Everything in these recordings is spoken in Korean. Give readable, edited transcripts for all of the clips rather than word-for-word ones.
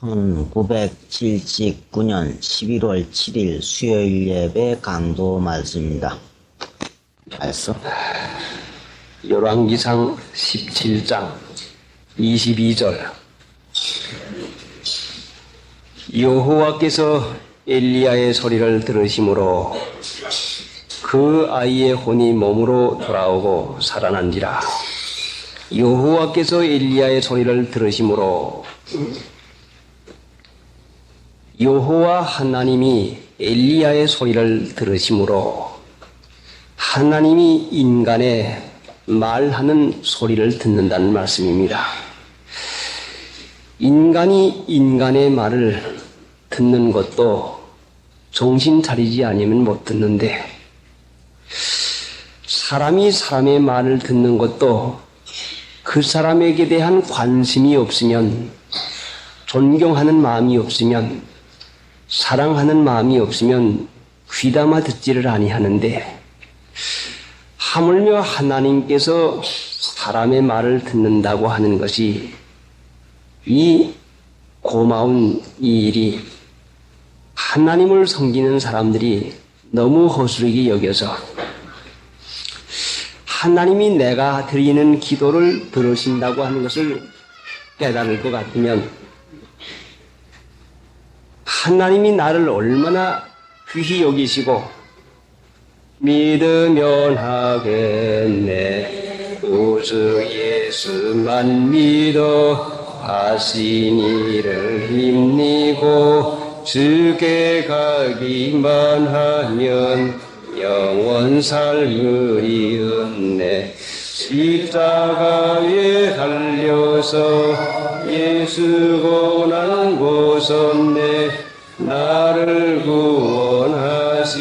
1979년 11월 7일 수요일 예배 강도 말씀입니다. 말씀. 열왕기상 17장 22절. 여호와께서 엘리야의 소리를 들으심으로 그 아이의 혼이 몸으로 돌아오고 살아난지라. 여호와께서 엘리야의 소리를 들으심으로 여호와 하나님이 엘리야의 소리를 들으심으로 하나님이 인간의 말하는 소리를 듣는다는 말씀입니다. 인간이 인간의 말을 듣는 것도 정신 차리지 않으면 못 듣는데, 사람이 사람의 말을 듣는 것도 그 사람에게 대한 관심이 없으면, 존경하는 마음이 없으면, 사랑하는 마음이 없으면 귀담아 듣지를 아니하는데, 하물며 하나님께서 사람의 말을 듣는다고 하는 것이, 이 고마운 이 일이 하나님을 섬기는 사람들이 너무 허술하게 여겨서 하나님이 내가 드리는 기도를 들으신다고 하는 것을 깨달을 것 같으면, 하나님이 나를 얼마나 귀히 여기시고 믿으면 하겠네, 오직 예수만 믿어 하신 일을 힘니고 주께 가기만 하면 영원 살그리 은네. 십자가에 달려서 예수 고난 고섭네, 나를 구원하시리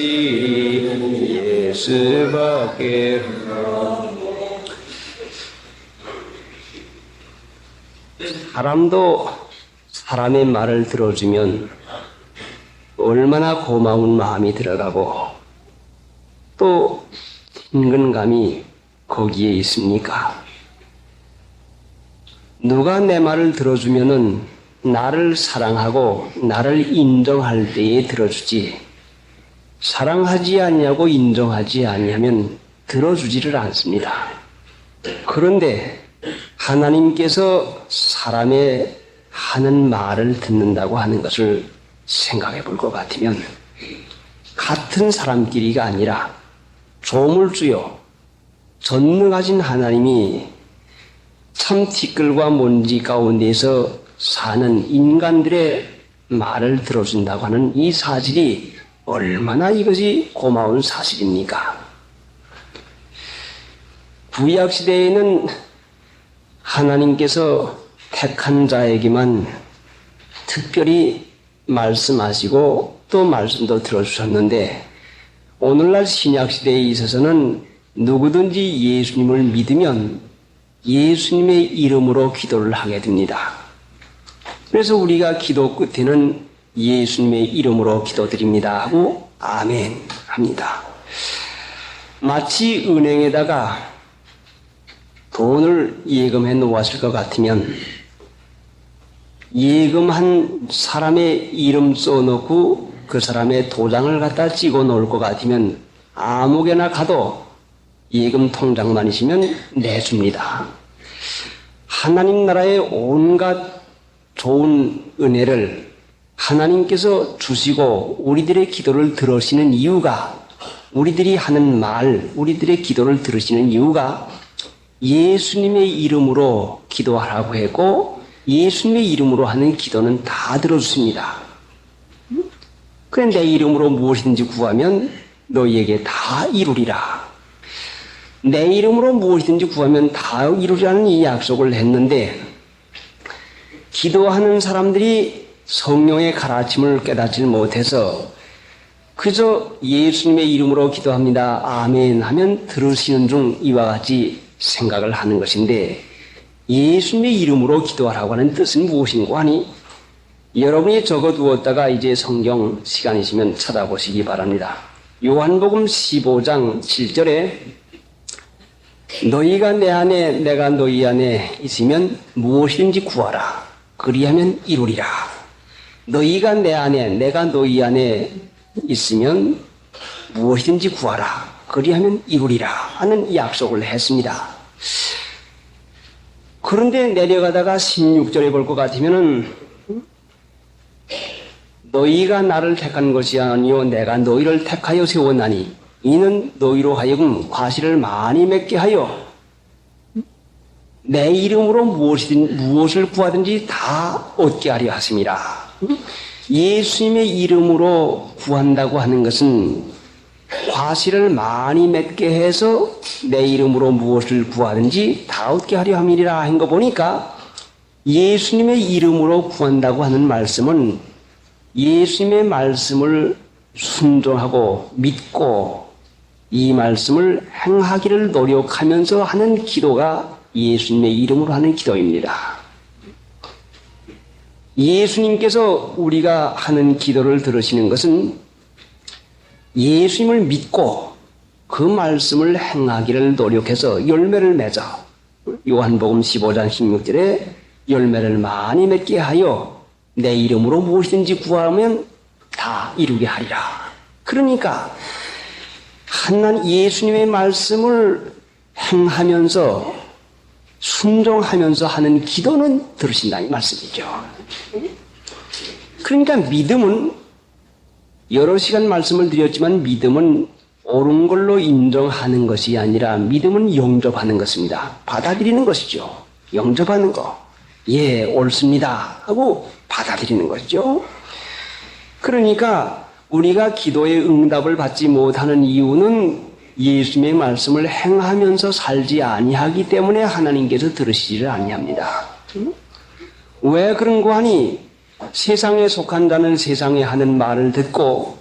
예수밖에. 사람도 사람의 말을 들어주면 얼마나 고마운 마음이 들어가고 또 친근감이 거기에 있습니까? 누가 내 말을 들어주면은 나를 사랑하고 나를 인정할 때에 들어주지, 사랑하지 아니하고 인정하지 아니하면 들어주지를 않습니다. 그런데 하나님께서 사람의 하는 말을 듣는다고 하는 것을 생각해 볼 것 같으면, 같은 사람끼리가 아니라 조물주요 전능하신 하나님이 참 티끌과 먼지 가운데서 사는 인간들의 말을 들어준다고 하는 이 사실이 얼마나 이것이 고마운 사실입니까? 구약시대에는 하나님께서 택한 자에게만 특별히 말씀하시고 또 말씀도 들어주셨는데, 오늘날 신약시대에 있어서는 누구든지 예수님을 믿으면 예수님의 이름으로 기도를 하게 됩니다. 그래서 우리가 기도 끝에는 예수님의 이름으로 기도드립니다 하고 아멘 합니다. 마치 은행에다가 돈을 예금해 놓았을 것 같으면 예금한 사람의 이름 써놓고 그 사람의 도장을 갖다 찍어 놓을 것 같으면 아무개나 가도 예금 통장만 있으면 내줍니다. 하나님 나라의 온갖 좋은 은혜를 하나님께서 주시고 우리들의 기도를 들으시는 이유가, 우리들이 하는 말, 우리들의 기도를 들으시는 이유가 예수님의 이름으로 기도하라고 했고, 예수님의 이름으로 하는 기도는 다 들어주십니다. 그래, 내 이름으로 무엇이든지 구하면 너희에게 다 이루리라. 내 이름으로 무엇이든지 구하면 다 이루리라는 이 약속을 했는데, 기도하는 사람들이 성령의 가르침을 깨닫지 못해서 그저 예수님의 이름으로 기도합니다, 아멘 하면 들으시는 중 이와 같이 생각을 하는 것인데, 예수님의 이름으로 기도하라고 하는 뜻은 무엇인고 하니, 여러분이 적어두었다가 이제 성경 시간이시면 찾아보시기 바랍니다. 요한복음 15장 7절에 너희가 내 안에 내가 너희 안에 있으면 무엇이든지 구하라. 그리하면 이루리라. 너희가 내 안에 내가 너희 안에 있으면 무엇이든지 구하라. 그리하면 이루리라 하는 약속을 했습니다. 그런데 내려가다가 16절에 볼 것 같으면은 너희가 나를 택한 것이 아니요 내가 너희를 택하여 세웠나니 이는 너희로 하여금 과실을 많이 맺게 하여 내 이름으로 무엇을 구하든지 다 얻게 하려 하심이라. 예수님의 이름으로 구한다고 하는 것은 과실을 많이 맺게 해서 내 이름으로 무엇을 구하든지 다 얻게 하려 함이라 한 거 보니까 예수님의 이름으로 구한다고 하는 말씀은 예수님의 말씀을 순종하고 믿고 이 말씀을 행하기를 노력하면서 하는 기도가 예수님의 이름으로 하는 기도입니다. 예수님께서 우리가 하는 기도를 들으시는 것은 예수님을 믿고 그 말씀을 행하기를 노력해서 열매를 맺어 요한복음 15장 16절에 열매를 많이 맺게 하여 내 이름으로 무엇이든지 구하면 다 이루게 하리라. 그러니까 하나님 예수님의 말씀을 행하면서 순종하면서 하는 기도는 들으신다는 말씀이죠. 그러니까 믿음은 여러 시간 말씀을 드렸지만 믿음은 옳은 걸로 인정하는 것이 아니라 믿음은 영접하는 것입니다. 받아들이는 것이죠. 영접하는 거. 예, 옳습니다 하고 받아들이는 것이죠. 그러니까 우리가 기도의 응답을 받지 못하는 이유는 예수님의 말씀을 행하면서 살지 아니하기 때문에 하나님께서 들으시지를 아니합니다. 왜 그런고 하니 세상에 속한 자는 세상에 하는 말을 듣고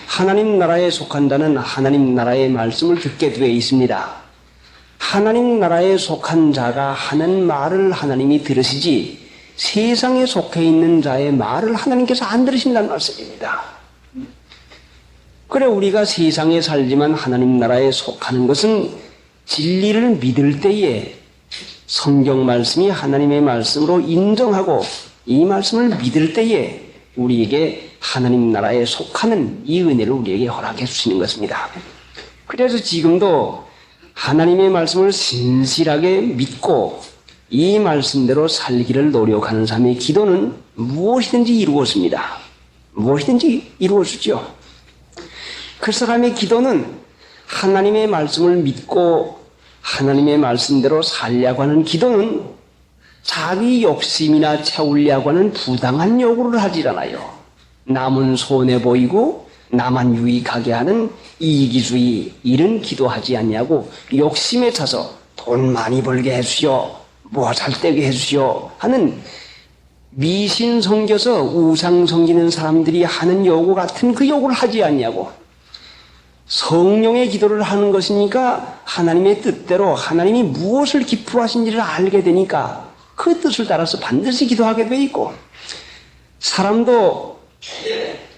하나님 나라에 속한 자는 하나님 나라의 말씀을 듣게 되어 있습니다. 하나님 나라에 속한 자가 하는 말을 하나님이 들으시지 세상에 속해 있는 자의 말을 하나님께서 안 들으신다는 말씀입니다. 그래 우리가 세상에 살지만 하나님 나라에 속하는 것은 진리를 믿을 때에 성경 말씀이 하나님의 말씀으로 인정하고 이 말씀을 믿을 때에 우리에게 하나님 나라에 속하는 이 은혜를 우리에게 허락해 주시는 것입니다. 그래서 지금도 하나님의 말씀을 신실하게 믿고 이 말씀대로 살기를 노력하는 사람의 기도는 무엇이든지 이루었습니다. 무엇이든지 이루어지죠. 그 사람의 기도는 하나님의 말씀을 믿고 하나님의 말씀대로 살려고 하는 기도는 자기 욕심이나 채우려고 하는 부당한 요구를 하질 않아요. 남은 손해 보이고 나만 유익하게 하는 이기주의 이런 기도하지 않냐고 욕심에 차서 돈 많이 벌게 해주시오, 뭐 잘되게 해주시오 하는 미신 섬겨서 우상 섬기는 사람들이 하는 요구 같은 그 요구를 하지 않냐고. 성령의 기도를 하는 것이니까 하나님의 뜻대로 하나님이 무엇을 기뻐하신지를 알게 되니까 그 뜻을 따라서 반드시 기도하게 돼 있고, 사람도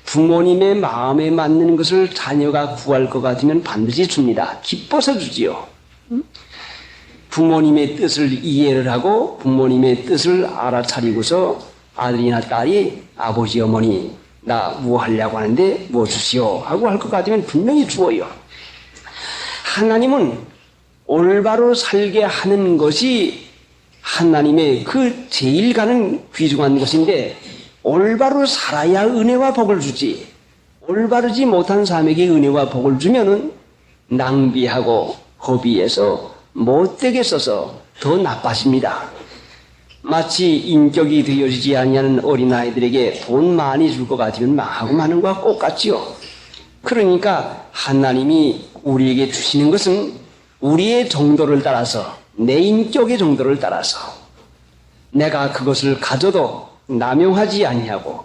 부모님의 마음에 맞는 것을 자녀가 구할 것 같으면 반드시 줍니다. 기뻐서 주지요. 부모님의 뜻을 이해를 하고 부모님의 뜻을 알아차리고서 아들이나 딸이 아버지 어머니 나 뭐 하려고 하는데 뭐 주시오 하고 할 것 같으면 분명히 주어요. 하나님은 올바로 살게 하는 것이 하나님의 그 제일 가는 귀중한 것인데, 올바로 살아야 은혜와 복을 주지 올바르지 못한 사람에게 은혜와 복을 주면은 낭비하고 허비해서 못되게 써서 더 나빠집니다. 마치 인격이 되어지지 아니하는 어린아이들에게 돈 많이 줄 것 같으면 망하고 마는 것과 똑같지요. 그러니까 하나님이 우리에게 주시는 것은 우리의 정도를 따라서, 내 인격의 정도를 따라서 내가 그것을 가져도 남용하지 아니하고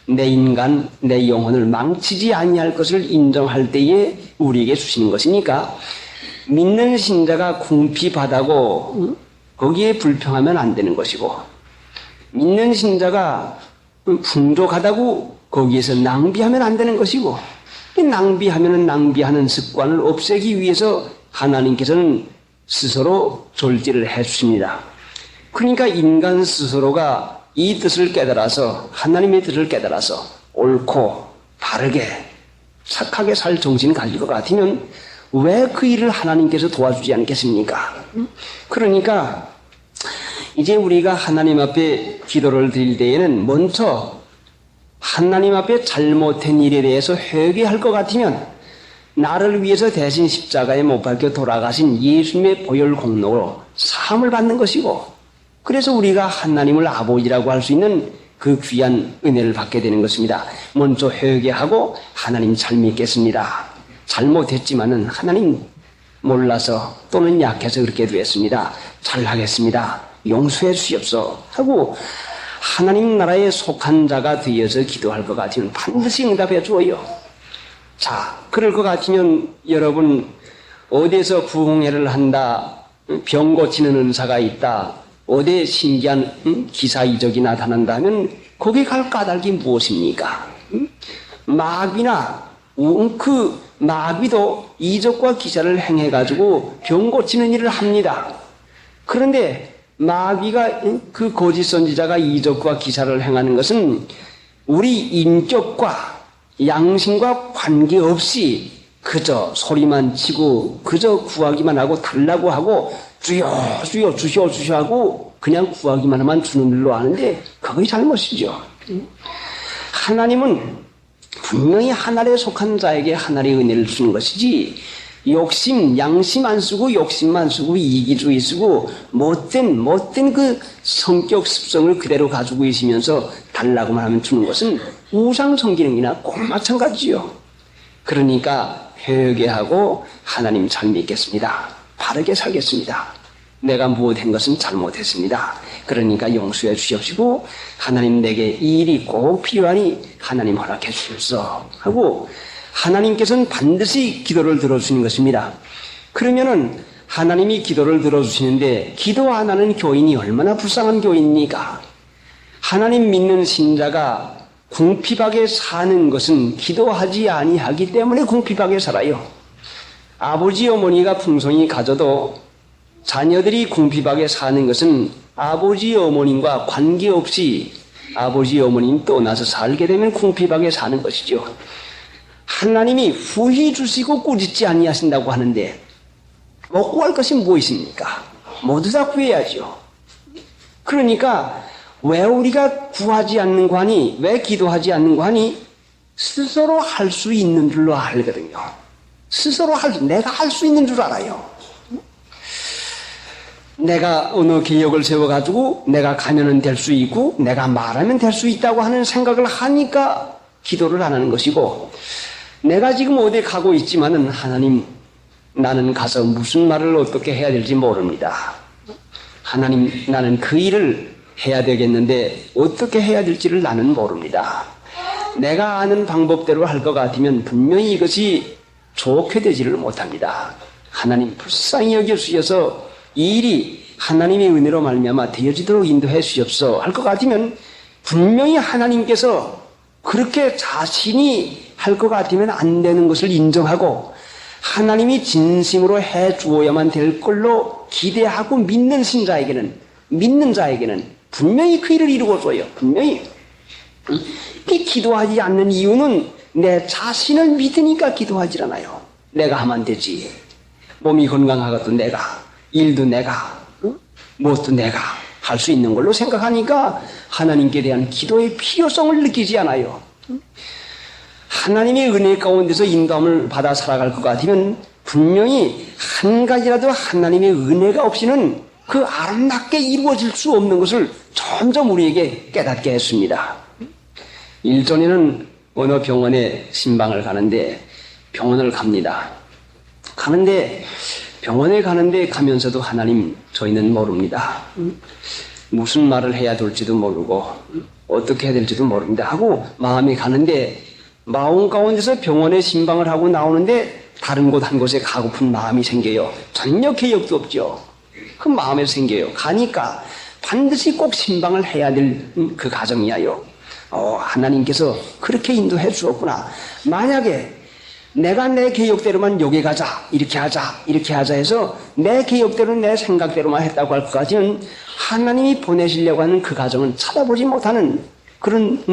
내 인간, 내 영혼을 망치지 아니할 것을 인정할 때에 우리에게 주시는 것이니까 믿는 신자가 궁핍하다고 거기에 불평하면 안 되는 것이고, 믿는 신자가 풍족하다고 거기에서 낭비하면 안 되는 것이고, 낭비하면 낭비하는 습관을 없애기 위해서 하나님께서는 스스로 절제를 해 주십니다. 그러니까 인간 스스로가 이 뜻을 깨달아서 하나님의 뜻을 깨달아서 옳고 바르게 착하게 살 정신이 가질 것 같으면 왜 그 일을 하나님께서 도와주지 않겠습니까? 그러니까 이제 우리가 하나님 앞에 기도를 드릴 때에는 먼저 하나님 앞에 잘못된 일에 대해서 회개할 것 같으면 나를 위해서 대신 십자가에 못 박혀 돌아가신 예수님의 보혈 공로로 사함을 받는 것이고, 그래서 우리가 하나님을 아버지라고 할 수 있는 그 귀한 은혜를 받게 되는 것입니다. 먼저 회개하고 하나님 잘 믿겠습니다. 잘못했지만은 하나님 몰라서 또는 약해서 그렇게 되었습니다. 잘하겠습니다. 용서해 주시옵소서 하고 하나님 나라에 속한 자가 되어서 기도할 것 같으면 반드시 응답해 주어요. 자, 그럴 것 같으면 여러분 어디에서 부흥회를 한다, 병 고치는 은사가 있다, 어디에 신기한 기사 이적이 나타난다 하면 거기 갈 까닭이 무엇입니까? 마귀나 그 마귀도 이적과 기사를 행해가지고 병 고치는 일을 합니다. 그런데 마귀가 그 거짓 선지자가 이적과 기사를 행하는 것은 우리 인격과 양심과 관계없이 그저 소리만 치고 그저 구하기만 하고 달라고 하고 주여 주여 주셔 주셔 하고 그냥 구하기만 하면 주는 일로 아는데 그게 잘못이죠. 하나님은 분명히 하늘에 속한 자에게 하늘의 은혜를 주는 것이지 욕심, 양심 안 쓰고 욕심만 쓰고 이기주의 쓰고 못된 그 성격 습성을 그대로 가지고 있으면서 달라고만 하면 주는 것은 우상 성기능이나 꼭 마찬가지요. 그러니까 회개하고 하나님 잘 믿겠습니다. 바르게 살겠습니다. 내가 무엇한 것은 잘못했습니다. 그러니까 용서해 주시옵시고 하나님 내게 이 일이 꼭 필요하니 하나님 허락해 주시옵소서 하고 하나님께서는 반드시 기도를 들어주시는 것입니다. 그러면은 하나님이 기도를 들어주시는데 기도 안 하는 교인이 얼마나 불쌍한 교인입니까? 하나님 믿는 신자가 궁핍하게 사는 것은 기도하지 아니하기 때문에 궁핍하게 살아요. 아버지 어머니가 풍성히 가져도 자녀들이 궁핍하게 사는 것은 아버지 어머님과 관계없이 아버지 어머님 떠나서 살게 되면 궁핍하게 사는 것이죠. 하나님이 후히 주시고 꾸짖지 아니하신다고 하는데 먹고 할 것이 무엇입니까? 모두 다 구해야죠. 그러니까 왜 우리가 구하지 않는 거 하니, 왜 기도하지 않는 거 하니 스스로 할 수 있는 줄로 알거든요. 스스로 내가 할 수 있는 줄 알아요. 내가 어느 계획을 세워가지고 내가 가면은 될 수 있고 내가 말하면 될 수 있다고 하는 생각을 하니까 기도를 안 하는 것이고, 내가 지금 어디 가고 있지만은 하나님 나는 가서 무슨 말을 어떻게 해야 될지 모릅니다. 하나님 나는 그 일을 해야 되겠는데 어떻게 해야 될지를 나는 모릅니다. 내가 아는 방법대로 할 것 같으면 분명히 이것이 좋게 되지를 못합니다. 하나님 불쌍히 여겨주셔서 이 일이 하나님의 은혜로 말미암아 되어지도록 인도해 주시옵소서 할 것 같으면 분명히 하나님께서 그렇게 자신이 할 것 같으면 안 되는 것을 인정하고 하나님이 진심으로 해 주어야만 될 걸로 기대하고 믿는 자에게는 분명히 그 일을 이루어줘요. 분명히. 이 기도하지 않는 이유는 내 자신을 믿으니까 기도하지 않아요. 내가 하면 되지. 몸이 건강하고도 내가, 일도 내가, 무엇도 내가 할 수 있는 걸로 생각하니까 하나님께 대한 기도의 필요성을 느끼지 않아요. 하나님의 은혜 가운데서 인도함을 받아 살아갈 것 같으면 분명히 한 가지라도 하나님의 은혜가 없이는 그 아름답게 이루어질 수 없는 것을 점점 우리에게 깨닫게 했습니다. 일전에는 어느 병원에 신방을 가는데 병원을 갑니다. 병원에 가는데 가면서도 하나님 저희는 모릅니다. 무슨 말을 해야 될지도 모르고 어떻게 해야 될지도 모릅니다 하고 마음이 가는데 마음 가운데서 병원에 신방을 하고 나오는데 다른 곳 한 곳에 가고픈 마음이 생겨요. 전혀 계획도 없죠. 그 마음에 생겨요. 가니까 반드시 꼭 신방을 해야 될 그 가정이야요. 하나님께서 그렇게 인도해 주었구나. 만약에 내가 내 계획대로만 여기 가자, 이렇게 하자 해서 내 계획대로 내 생각대로만 했다고 할 것 같으면 하나님이 보내시려고 하는 그 가정은 찾아보지 못하는 그런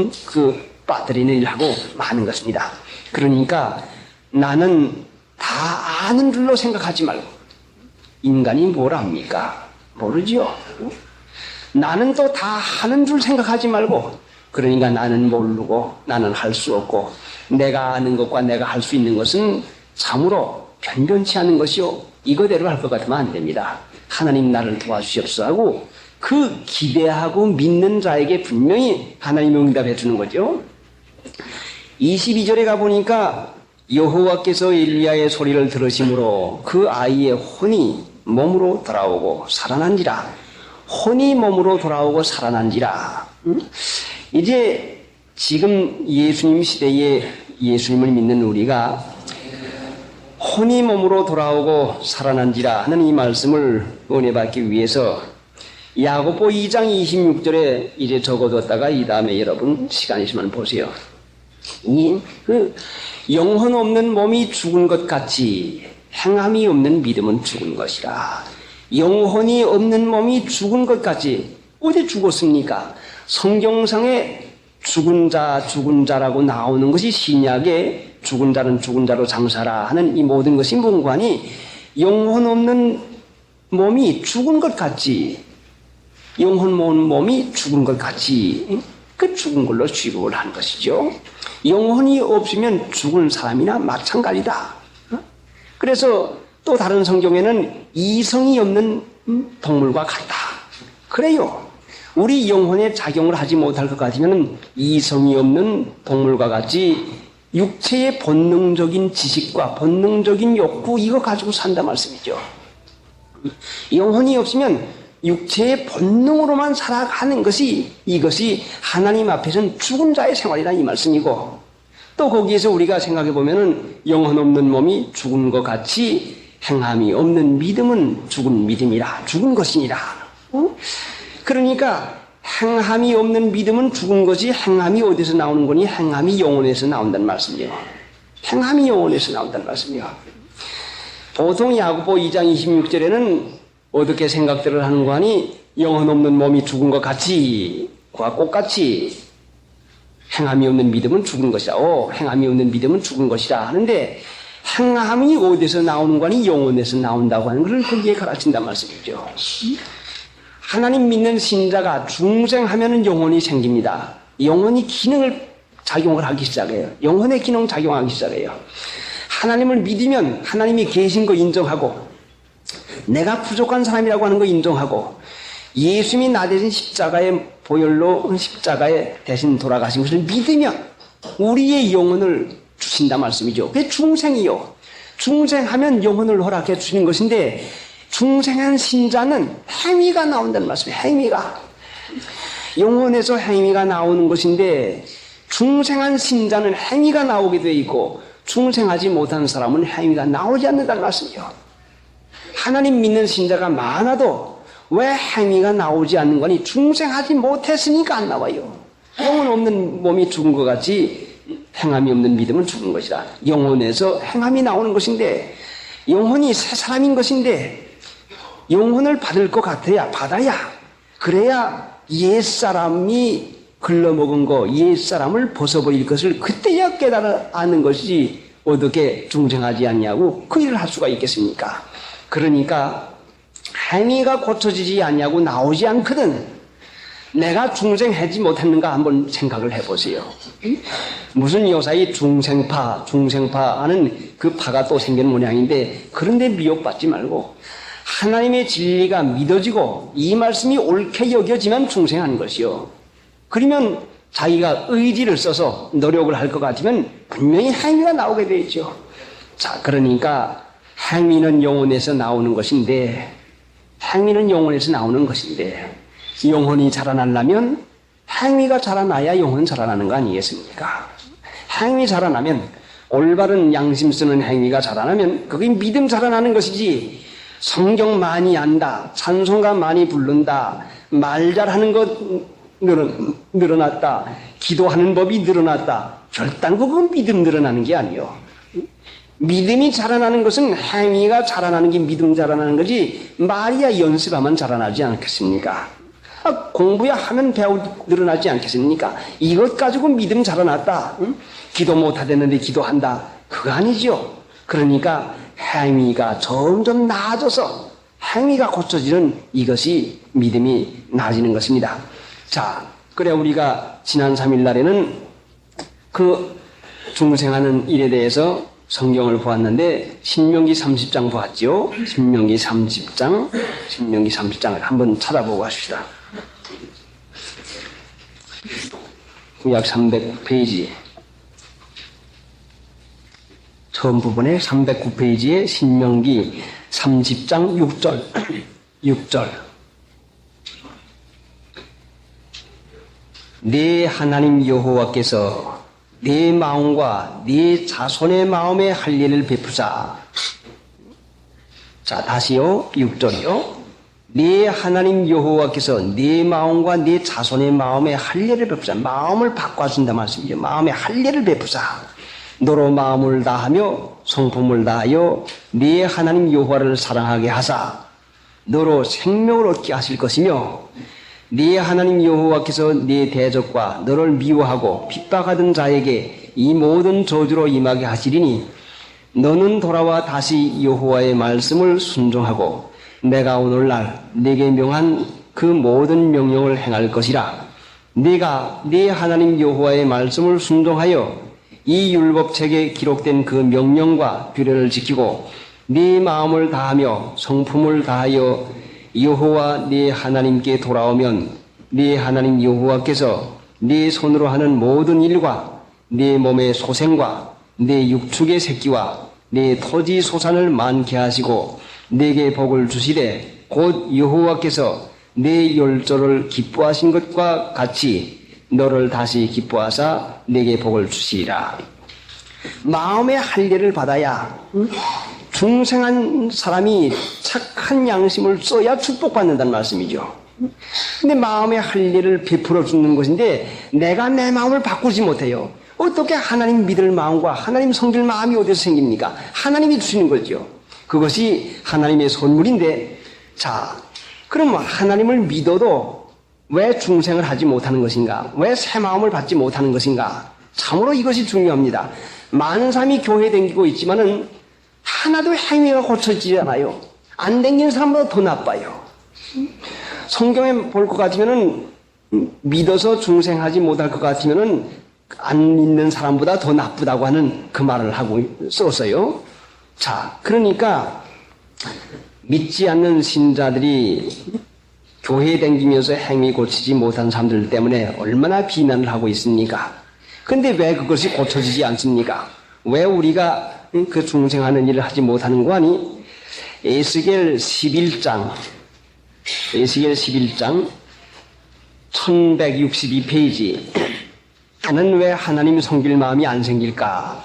빠뜨리는 일을 하고 마는 것입니다. 그러니까 나는 다 아는 줄로 생각하지 말고, 인간이 뭘 압니까? 모르지요. 나는 또 다 하는 줄 생각하지 말고, 그러니까 나는 모르고 나는 할 수 없고 내가 아는 것과 내가 할 수 있는 것은 참으로 변변치 않은 것이요, 이거대로 할 것 같으면 안 됩니다. 하나님 나를 도와주시옵소서 하고 그 기대하고 믿는 자에게 분명히 하나님이 응답해 주는 거죠. 22절에 가보니까 여호와께서 엘리야의 소리를 들으심으로 그 아이의 혼이 몸으로 돌아오고 살아난지라. 혼이 몸으로 돌아오고 살아난지라. 이제 지금 예수님 시대에 예수님을 믿는 우리가 혼이 몸으로 돌아오고 살아난지라 하는 이 말씀을 은혜받기 위해서 야고보 2장 26절에 이제 적어뒀다가 이 다음에 여러분 시간 있으면 보세요. 영혼 없는 몸이 죽은 것 같이 행함이 없는 믿음은 죽은 것이라. 영혼이 없는 몸이 죽은 것 같이. 어디 죽었습니까? 성경상에 죽은 자라고 나오는 것이 신약에 죽은 자는 죽은 자로 장사라 하는 이 모든 것이 문관이 영혼 없는 몸이 죽은 것 같이, 영혼 없는 몸이 죽은 것 같이, 그 죽은 걸로 취급을 한 것이죠. 영혼이 없으면 죽은 사람이나 마찬가지다. 그래서 또 다른 성경에는 이성이 없는 동물과 같다. 그래요. 우리 영혼에 작용을 하지 못할 것 같으면 이성이 없는 동물과 같이 육체의 본능적인 지식과 본능적인 욕구 이거 가지고 산다 말씀이죠. 영혼이 없으면 육체의 본능으로만 살아가는 것이, 이것이 하나님 앞에서는 죽은 자의 생활이다 이 말씀이고, 또 거기에서 우리가 생각해 보면은 영혼 없는 몸이 죽은 것 같이 행함이 없는 믿음은 죽은 믿음이라, 죽은 것이니라. 그러니까 행함이 없는 믿음은 죽은 것이, 행함이 어디서 나오는 거니? 행함이 영혼에서 나온다는 말씀이요. 행함이 영혼에서 나온다는 말씀이요. 보통 야고보 2장 26절에는 어떻게 생각들을 하는 거 하니? 영혼 없는 몸이 죽은 것 같이, 그와 똑같이 행함이 없는 믿음은 죽은 것이다. 행함이 없는 믿음은 죽은 것이다 하는데, 행함이 어디서 나오는 거니? 영혼에서 나온다고 하는 것을 거기에 가르친단 말씀이죠. 하나님 믿는 신자가 중생하면은 영혼이 생깁니다. 영혼이 작용을 하기 시작해요. 영혼의 기능 작용하기 시작해요. 하나님을 믿으면 하나님이 계신 거 인정하고, 내가 부족한 사람이라고 하는 거 인정하고, 예수님이 나 대신 십자가의 보혈로 십자가에 대신 돌아가신 것을 믿으면 우리의 영혼을 주신다 말씀이죠. 그게 중생이요. 중생하면 영혼을 허락해 주시는 것인데, 중생한 신자는 행위가 나온다는 말씀이에요. 행위가. 영혼에서 행위가 나오는 것인데, 중생한 신자는 행위가 나오게 되어 있고, 중생하지 못한 사람은 행위가 나오지 않는다는 말씀이에요. 하나님 믿는 신자가 많아도 왜 행위가 나오지 않는 거니? 중생하지 못했으니까 안 나와요. 영혼 없는 몸이 죽은 것 같이 행함이 없는 믿음은 죽은 것이다. 영혼에서 행함이 나오는 것인데, 영혼이 새 사람인 것인데, 영혼을 받을 것 같아야 받아야, 그래야 옛사람이 글러먹은 거, 옛사람을 벗어버릴 것을 그때야 깨달아 아는 것이지 어떻게 중생하지 않냐고 그 일을 할 수가 있겠습니까? 그러니까 행위가 고쳐지지 않냐고 나오지 않거든. 내가 중생하지 못했는가 한번 생각을 해보세요. 무슨 요사이 중생파 하는 그 파가 또 생긴 모양인데, 그런데 미혹받지 말고 하나님의 진리가 믿어지고 이 말씀이 옳게 여겨지면 중생하는 것이요. 그러면 자기가 의지를 써서 노력을 할 것 같으면 분명히 행위가 나오게 되죠. 자, 그러니까 행위는 영혼에서 나오는 것인데, 영혼이 자라나려면 행위가 자라나야 영혼은 자라나는 거 아니겠습니까? 행위 자라나면, 올바른 양심 쓰는 행위가 자라나면 그게 믿음 자라나는 것이지, 성경 많이 안다, 찬송가 많이 부른다, 말 잘하는 것 늘어났다, 기도하는 법이 늘어났다, 절단 그건 믿음 늘어나는 게 아니요. 믿음이 자라나는 것은 행위가 자라나는 게 믿음 자라나는 거지 말이야 연습하면 자라나지 않겠습니까? 공부야 하면 늘어나지 않겠습니까? 이것 가지고 믿음 자라났다. 응? 기도 못하겠는데 기도한다. 그거 아니죠. 그러니까 행위가 점점 나아져서 행위가 고쳐지는 이것이 믿음이 나아지는 것입니다. 자, 그래 우리가 지난 3일 날에는 그 중생하는 일에 대해서 성경을 보았는데 신명기 30장 보았죠. 신명기 30장을 한번 찾아보고 가십시다. 구약 309페이지 처음 부분에 309페이지에 신명기 30장 6절 네 하나님 여호와께서 네 마음과 네 자손의 마음에 할례를 베푸사. 자, 다시요. 6절이요. 네 하나님 여호와께서 네 마음과 네 자손의 마음에 할례를 베푸사. 마음을 바꿔준다 말씀이죠. 마음에 할례를 베푸사. 너로 마음을 다하며 성품을 다하여 네 하나님 여호와를 사랑하게 하사 너로 생명을 얻게 하실 것이며 네 하나님 여호와께서 네 대적과 너를 미워하고 핍박하던 자에게 이 모든 저주로 임하게 하시리니 너는 돌아와 다시 여호와의 말씀을 순종하고 내가 오늘날 네게 명한 그 모든 명령을 행할 것이라. 네가 네 하나님 여호와의 말씀을 순종하여 이 율법책에 기록된 그 명령과 규례를 지키고 네 마음을 다하며 성품을 다하여 여호와 네 하나님께 돌아오면 네 하나님 여호와께서 네 손으로 하는 모든 일과 네 몸의 소생과 네 육축의 새끼와 네 토지 소산을 많게 하시고 네게 복을 주시되 곧 여호와께서 네 열조를 기뻐하신 것과 같이 너를 다시 기뻐하사 네게 복을 주시리라. 마음의 할례를 받아야 중생한 사람이 착한 양심을 써야 축복받는다는 말씀이죠. 근데 마음의 할례를 베풀어 주는 것인데 내가 내 마음을 바꾸지 못해요. 어떻게 하나님 믿을 마음과 하나님 섬길 마음이 어디서 생깁니까? 하나님이 주시는 거죠. 그것이 하나님의 선물인데, 자, 그럼 하나님을 믿어도 왜 중생을 하지 못하는 것인가? 왜 새 마음을 받지 못하는 것인가? 참으로 이것이 중요합니다. 많은 사람이 교회에 다니고 있지만은 하나도 행위가 고쳐지지 않아요. 안 댕기는 사람보다 더 나빠요. 성경에 볼 것 같으면은 믿어서 중생하지 못할 것 같으면은 안 믿는 사람보다 더 나쁘다고 하는 그 말을 하고 썼어요. 자, 그러니까 믿지 않는 신자들이 교회에 다니면서 행위 고치지 못한 사람들 때문에 얼마나 비난을 하고 있습니까? 근데 왜 그것이 고쳐지지 않습니까? 왜 우리가 그 중생하는 일을 하지 못하는 거 아니? 에스겔 11장 1162페이지 나는 왜 하나님 섬길 마음이 안 생길까?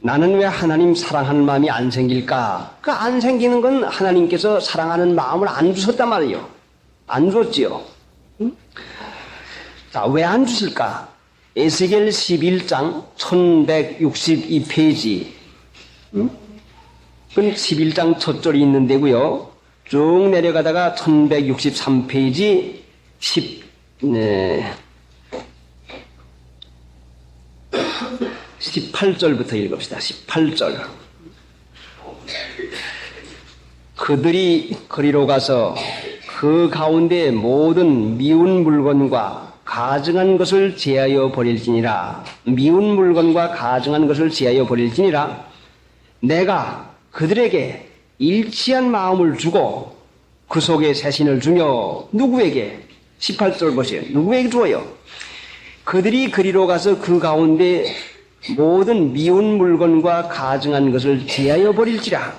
나는 왜 하나님 사랑하는 마음이 안 생길까? 그 안 생기는 건 하나님께서 사랑하는 마음을 안 주셨단 말이에요. 안 줬지요. 응? 자, 왜 안 주실까? 에스겔 11장 1162페이지 그건 11장 첫 절이 있는 데고요. 쭉 내려가다가 1163페이지 18절부터 읽읍시다. 18절. 그들이 거리로 가서 그 가운데 모든 미운 물건과 가증한 것을 제하여 버릴지니라. 미운 물건과 가증한 것을 제하여 버릴지니라. 내가 그들에게 일치한 마음을 주고 그 속에 새신을 주며 누구에게? 18절 보세요. 누구에게 주어요? 그들이 그리로 가서 그 가운데 모든 미운 물건과 가증한 것을 제하여 버릴지라.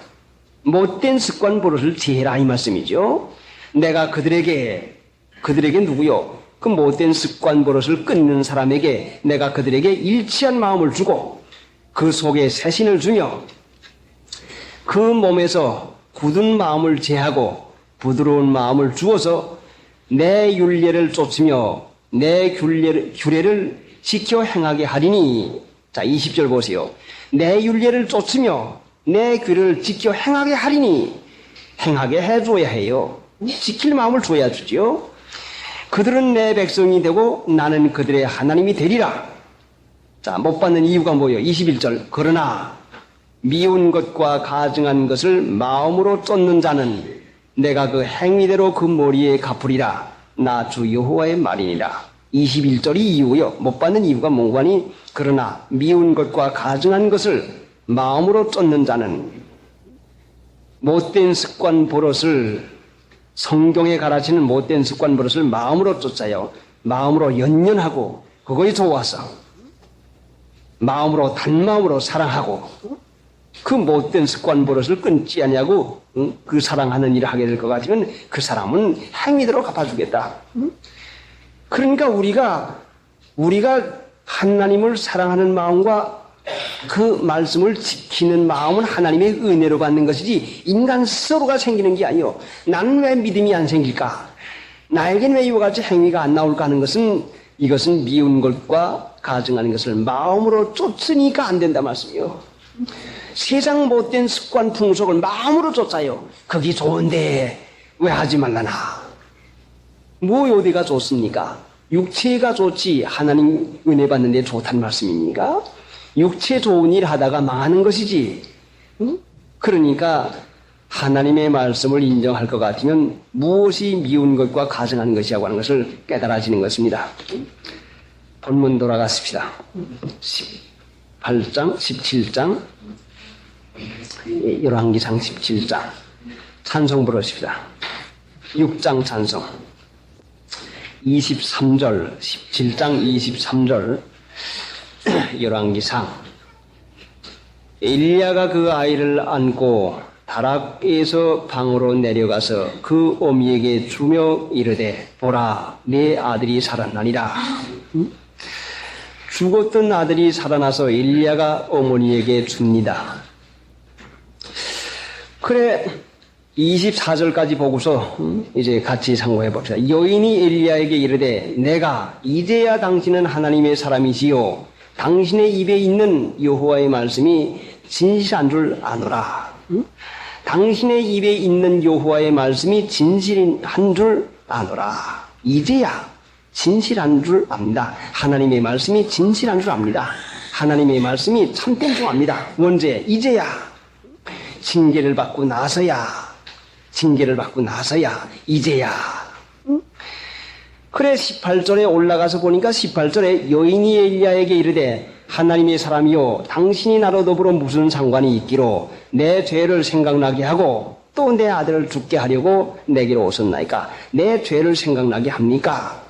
못된 습관 버릇을 제해라 이 말씀이죠. 내가 그들에게 누구요? 그 못된 습관 버릇을 끊는 사람에게 내가 그들에게 일치한 마음을 주고 그 속에 새신을 주며 그 몸에서 굳은 마음을 제하고 부드러운 마음을 주어서 내 율례를 쫓으며 내 규례를 지켜 행하게 하리니 자, 20절 보세요. 내 율례를 쫓으며 내 귀를 지켜 행하게 하리니 행하게 해줘야 해요. 지킬 마음을 줘야 주죠. 그들은 내 백성이 되고 나는 그들의 하나님이 되리라. 자, 못 받는 이유가 뭐예요? 21절. 그러나 미운 것과 가증한 것을 마음으로 쫓는 자는 내가 그 행위대로 그 머리에 갚으리라. 나 주 여호와의 말이니라. 21절이 이유요. 못 받는 이유가 뭔가니? 그러나 미운 것과 가증한 것을 마음으로 쫓는 자는 못된 습관 버릇을 성경에 가르치는 못된 습관 버릇을 마음으로 쫓아요. 마음으로 연연하고 그거에 좋아서 마음으로 단마음으로 사랑하고 그 못된 습관 버릇을 끊지 않냐고 그 사랑하는 일을 하게 될 것 같으면 그 사람은 행위대로 갚아주겠다. 그러니까 우리가 하나님을 사랑하는 마음과 그 말씀을 지키는 마음은 하나님의 은혜로 받는 것이지 인간 스스로가 생기는 게 아니요. 나는 왜 믿음이 안 생길까? 나에겐 왜 이와 같이 행위가 안 나올까 하는 것은 이것은 미운 것과 가증하는 것을 마음으로 쫓으니까 안 된다 말씀이요. 세상 못된 습관 풍속을 마음으로 쫓아요. 그게 좋은데 왜 하지 말라나? 뭐 어디가 좋습니까? 육체가 좋지 하나님 은혜 받는 데 좋다는 말씀입니까? 육체 좋은 일 하다가 망하는 것이지. 그러니까 하나님의 말씀을 인정할 것 같으면 무엇이 미운 것과 가증하는 것이라고 하는 것을 깨달아지는 것입니다. 본문 돌아갔습니다. 18장, 17장, 열왕기상 17장 찬송 부르십시다. 6장 찬송 23절 17장 23절 열왕기상. 엘리야가 그 아이를 안고 다락에서 방으로 내려가서 그 어미에게 주며 이르되 보라 내 아들이 살았나니라. 죽었던 아들이 살아나서 엘리야가 어머니에게 줍니다. 그래 24절까지 보고서 이제 같이 상고해 봅시다. 여인이 엘리야에게 이르되 내가 이제야 당신은 하나님의 사람이시요 당신의 입에 있는 여호와의 말씀이 진실한 줄 아노라. 당신의 입에 있는 여호와의 말씀이 진실한 줄 아노라. 이제야 진실한 줄 압니다. 하나님의 말씀이 진실한 줄 압니다. 하나님의 말씀이 참된 줄 압니다. 언제? 이제야. 징계를 받고 나서야. 이제야. 그래 18절에 올라가서 보니까 18절에 여인이 엘리야에게 이르되 하나님의 사람이요 당신이 나로 더불어 무슨 상관이 있기로 내 죄를 생각나게 하고 또 내 아들을 죽게 하려고 내게로 오셨나이까? 내 죄를 생각나게 합니까?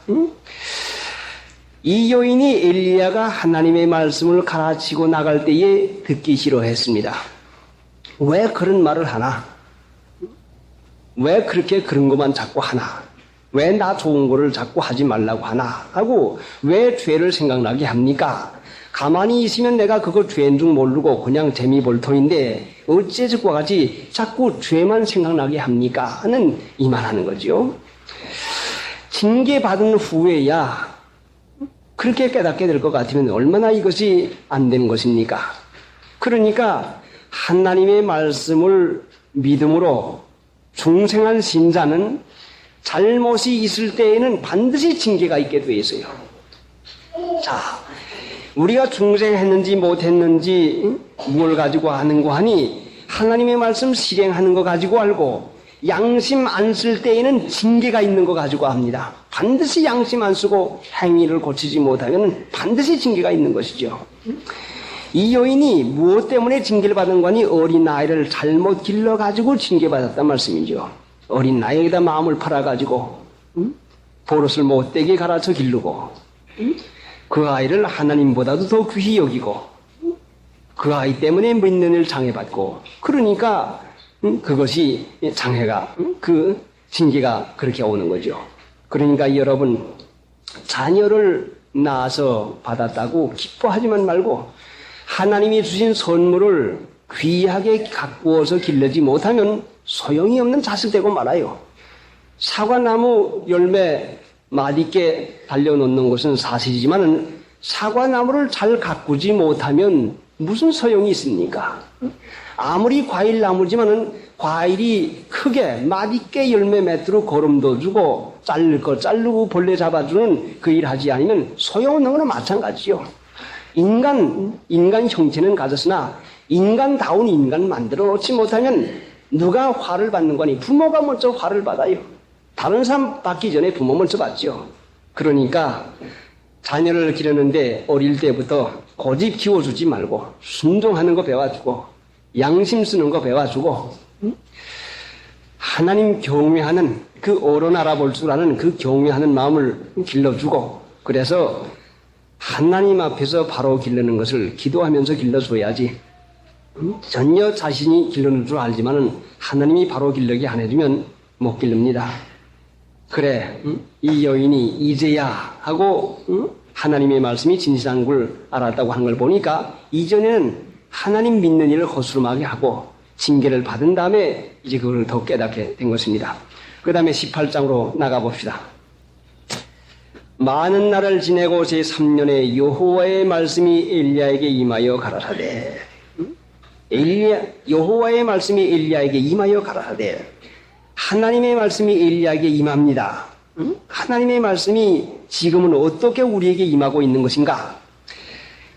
이 여인이 엘리야가 하나님의 말씀을 가르치고 나갈 때에 듣기 싫어했습니다. 왜 그런 말을 하나? 왜 그렇게 그런 것만 자꾸 하나? 왜 나 좋은 거를 자꾸 하지 말라고 하나? 하고 왜 죄를 생각나게 합니까? 가만히 있으면 내가 그거 죄인 줄 모르고 그냥 재미볼터인데 어째 저와 같이 자꾸 죄만 생각나게 합니까? 하는 이만하는 거죠. 징계받은 후에야 그렇게 깨닫게 될 것 같으면 얼마나 이것이 안 되는 것입니까? 그러니까 하나님의 말씀을 믿음으로 중생한 신자는 잘못이 있을 때에는 반드시 징계가 있게 돼 있어요. 자, 우리가 중생했는지 못했는지 뭘 가지고 하는 거 하니 하나님의 말씀 실행하는 거 가지고 알고 양심 안 쓸 때에는 징계가 있는 거 가지고 합니다. 반드시 양심 안 쓰고 행위를 고치지 못하면 반드시 징계가 있는 것이죠. 이 여인이 무엇 때문에 징계를 받은 거니? 어린 아이를 잘못 길러가지고 징계받았단 말씀이죠. 어린 나이에다 마음을 팔아가지고 버릇을 못되게 가르쳐 기르고 그 아이를 하나님보다도 더 귀히 여기고 그 아이 때문에 믿는 일 장애받고 그러니까 그것이 장애가 그 징계가 그렇게 오는 거죠. 그러니까 여러분 자녀를 낳아서 받았다고 기뻐하지만 말고 하나님이 주신 선물을 귀하게 가꾸어서 길르지 못하면 소용이 없는 자식 되고 말아요. 사과나무 열매 맛있게 달려놓는 것은 사실이지만 사과나무를 잘 가꾸지 못하면 무슨 소용이 있습니까? 아무리 과일나무지만은 과일이 크게 맛있게 열매 맺도록 거름도 주고 자를 거 자르고 벌레 잡아주는 그 일 하지 않으면 소용없는 거나 마찬가지요. 인간 형체는 가졌으나 인간다운 인간 만들어 놓지 못하면 누가 화를 받는 거니? 부모가 먼저 화를 받아요. 다른 사람 받기 전에 부모 먼저 받죠. 그러니까 자녀를 기르는데 어릴 때부터 고집 키워주지 말고 순종하는 거 배워주고 양심 쓰는 거 배워주고 하나님 경외하는 그 어른 알아볼 줄 아는 그 경외하는 마음을 길러주고 그래서 하나님 앞에서 바로 기르는 것을 기도하면서 길러줘야지 전혀 자신이 길러줄 줄 알지만은 하나님이 바로 길르게 안 해주면 못 기릅니다. 그래 이 여인이 이제야 하고 하나님의 말씀이 진실한 걸 알았다고 하는 걸 보니까 이전에는 하나님 믿는 일을 허술하게 하고 징계를 받은 다음에 이제 그걸 더 깨닫게 된 것입니다. 그 다음에 18장으로 나가봅시다. 많은 날을 지내고 제3년에 여호와의 말씀이 엘리야에게 임하여 가라사대 여호와의 말씀이 엘리야에게 임하여 가라사대 하나님의 말씀이 엘리야에게 임합니다. 하나님의 말씀이 지금은 어떻게 우리에게 임하고 있는 것인가?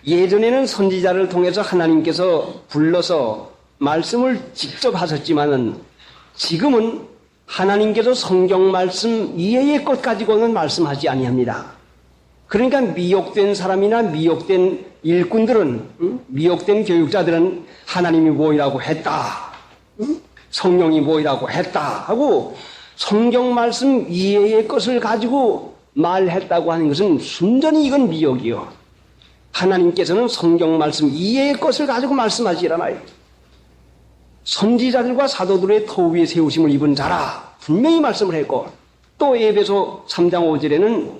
예전에는 선지자를 통해서 하나님께서 불러서 말씀을 직접 하셨지만은 지금은 하나님께서 성경 말씀 이외의 것 가지고는 말씀하지 아니합니다. 그러니까 미혹된 사람이나 미혹된 일꾼들은 미혹된 교육자들은 하나님이 뭐이라고 했다. 성령이 뭐이라고 했다 하고 성경 말씀 이외의 것을 가지고 말했다고 하는 것은 순전히 이건 미혹이요. 하나님께서는 성경 말씀 이외의 것을 가지고 말씀하지 않아요. 선지자들과 사도들의 터 위에 세우심을 입은 자라 분명히 말씀을 했고 또 에베소 3장 5절에는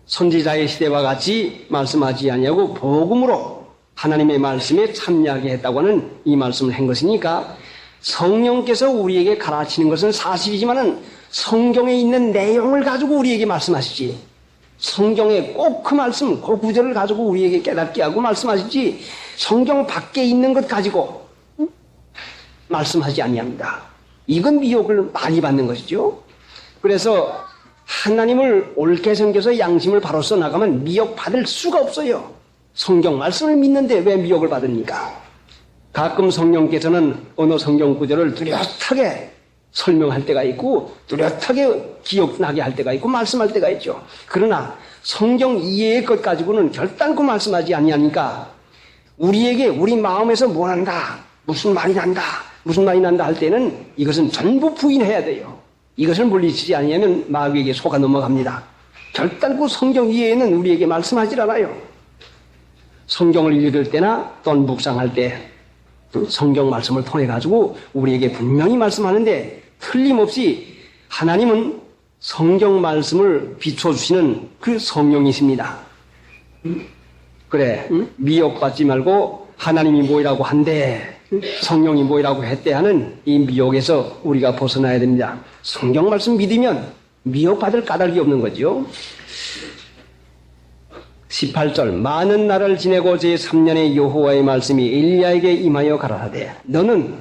선지자의 시대와 같이 말씀하지 아니하고 복음으로 하나님의 말씀에 참여하게 했다고 하는 이 말씀을 한 것이니까 성령께서 우리에게 가르치는 것은 사실이지만은 성경에 있는 내용을 가지고 우리에게 말씀하시지 성경에 꼭 그 말씀, 그 구절을 가지고 우리에게 깨닫게 하고 말씀하시지 성경 밖에 있는 것 가지고 말씀하지 아니합니다. 이건 미혹을 많이 받는 것이죠. 그래서 하나님을 옳게 섬겨서 양심을 바로 써나가면 미혹받을 수가 없어요. 성경 말씀을 믿는데 왜 미혹을 받습니까? 가끔 성령께서는 어느 성경 구절을 뚜렷하게 설명할 때가 있고 뚜렷하게 기억나게 할 때가 있고 말씀할 때가 있죠. 그러나 성경 이해의 것 가지고는 결단코 말씀하지 아니하니까 우리에게 우리 마음에서 뭐 난다, 무슨 말이 난다 할 때는 이것은 전부 부인해야 돼요. 이것을 물리치지 아니하면 마귀에게 속아 넘어갑니다. 결단코 성경 이해에는 우리에게 말씀하지 않아요. 성경을 읽을 때나 또는 묵상할 때 성경 말씀을 통해 가지고 우리에게 분명히 말씀하는데 틀림없이 하나님은 성경 말씀을 비춰주시는 그 성령이십니다. 그래 미혹받지 말고 하나님이 뭐이라고 한대 성령이 뭐이라고 했대 하는 이 미혹에서 우리가 벗어나야 됩니다. 성경 말씀 믿으면 미혹받을 까닭이 없는 거죠. 18절 많은 날을 지내고 제3년에 여호와의 말씀이 엘리야에게 임하여 가라사대 너는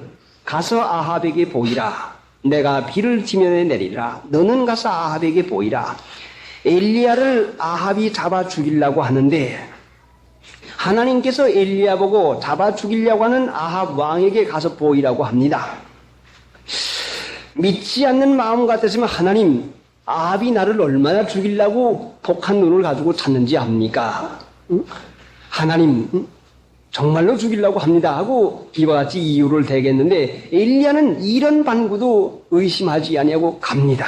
가서 아합에게 보이라 내가 비를 지면에 내리라 너는 가서 아합에게 보이라 엘리야를 아합이 잡아 죽이려고 하는데 하나님께서 엘리야 보고 잡아 죽이려고 하는 아합 왕에게 가서 보이라고 합니다. 믿지 않는 마음 같았으면 하나님 아합이 나를 얼마나 죽이려고 독한 눈을 가지고 찾는지 압니까? 하나님 정말로 죽이려고 합니다 하고 이와 같이 이유를 대겠는데 엘리야는 이런 반구도 의심하지 아니하고 갑니다.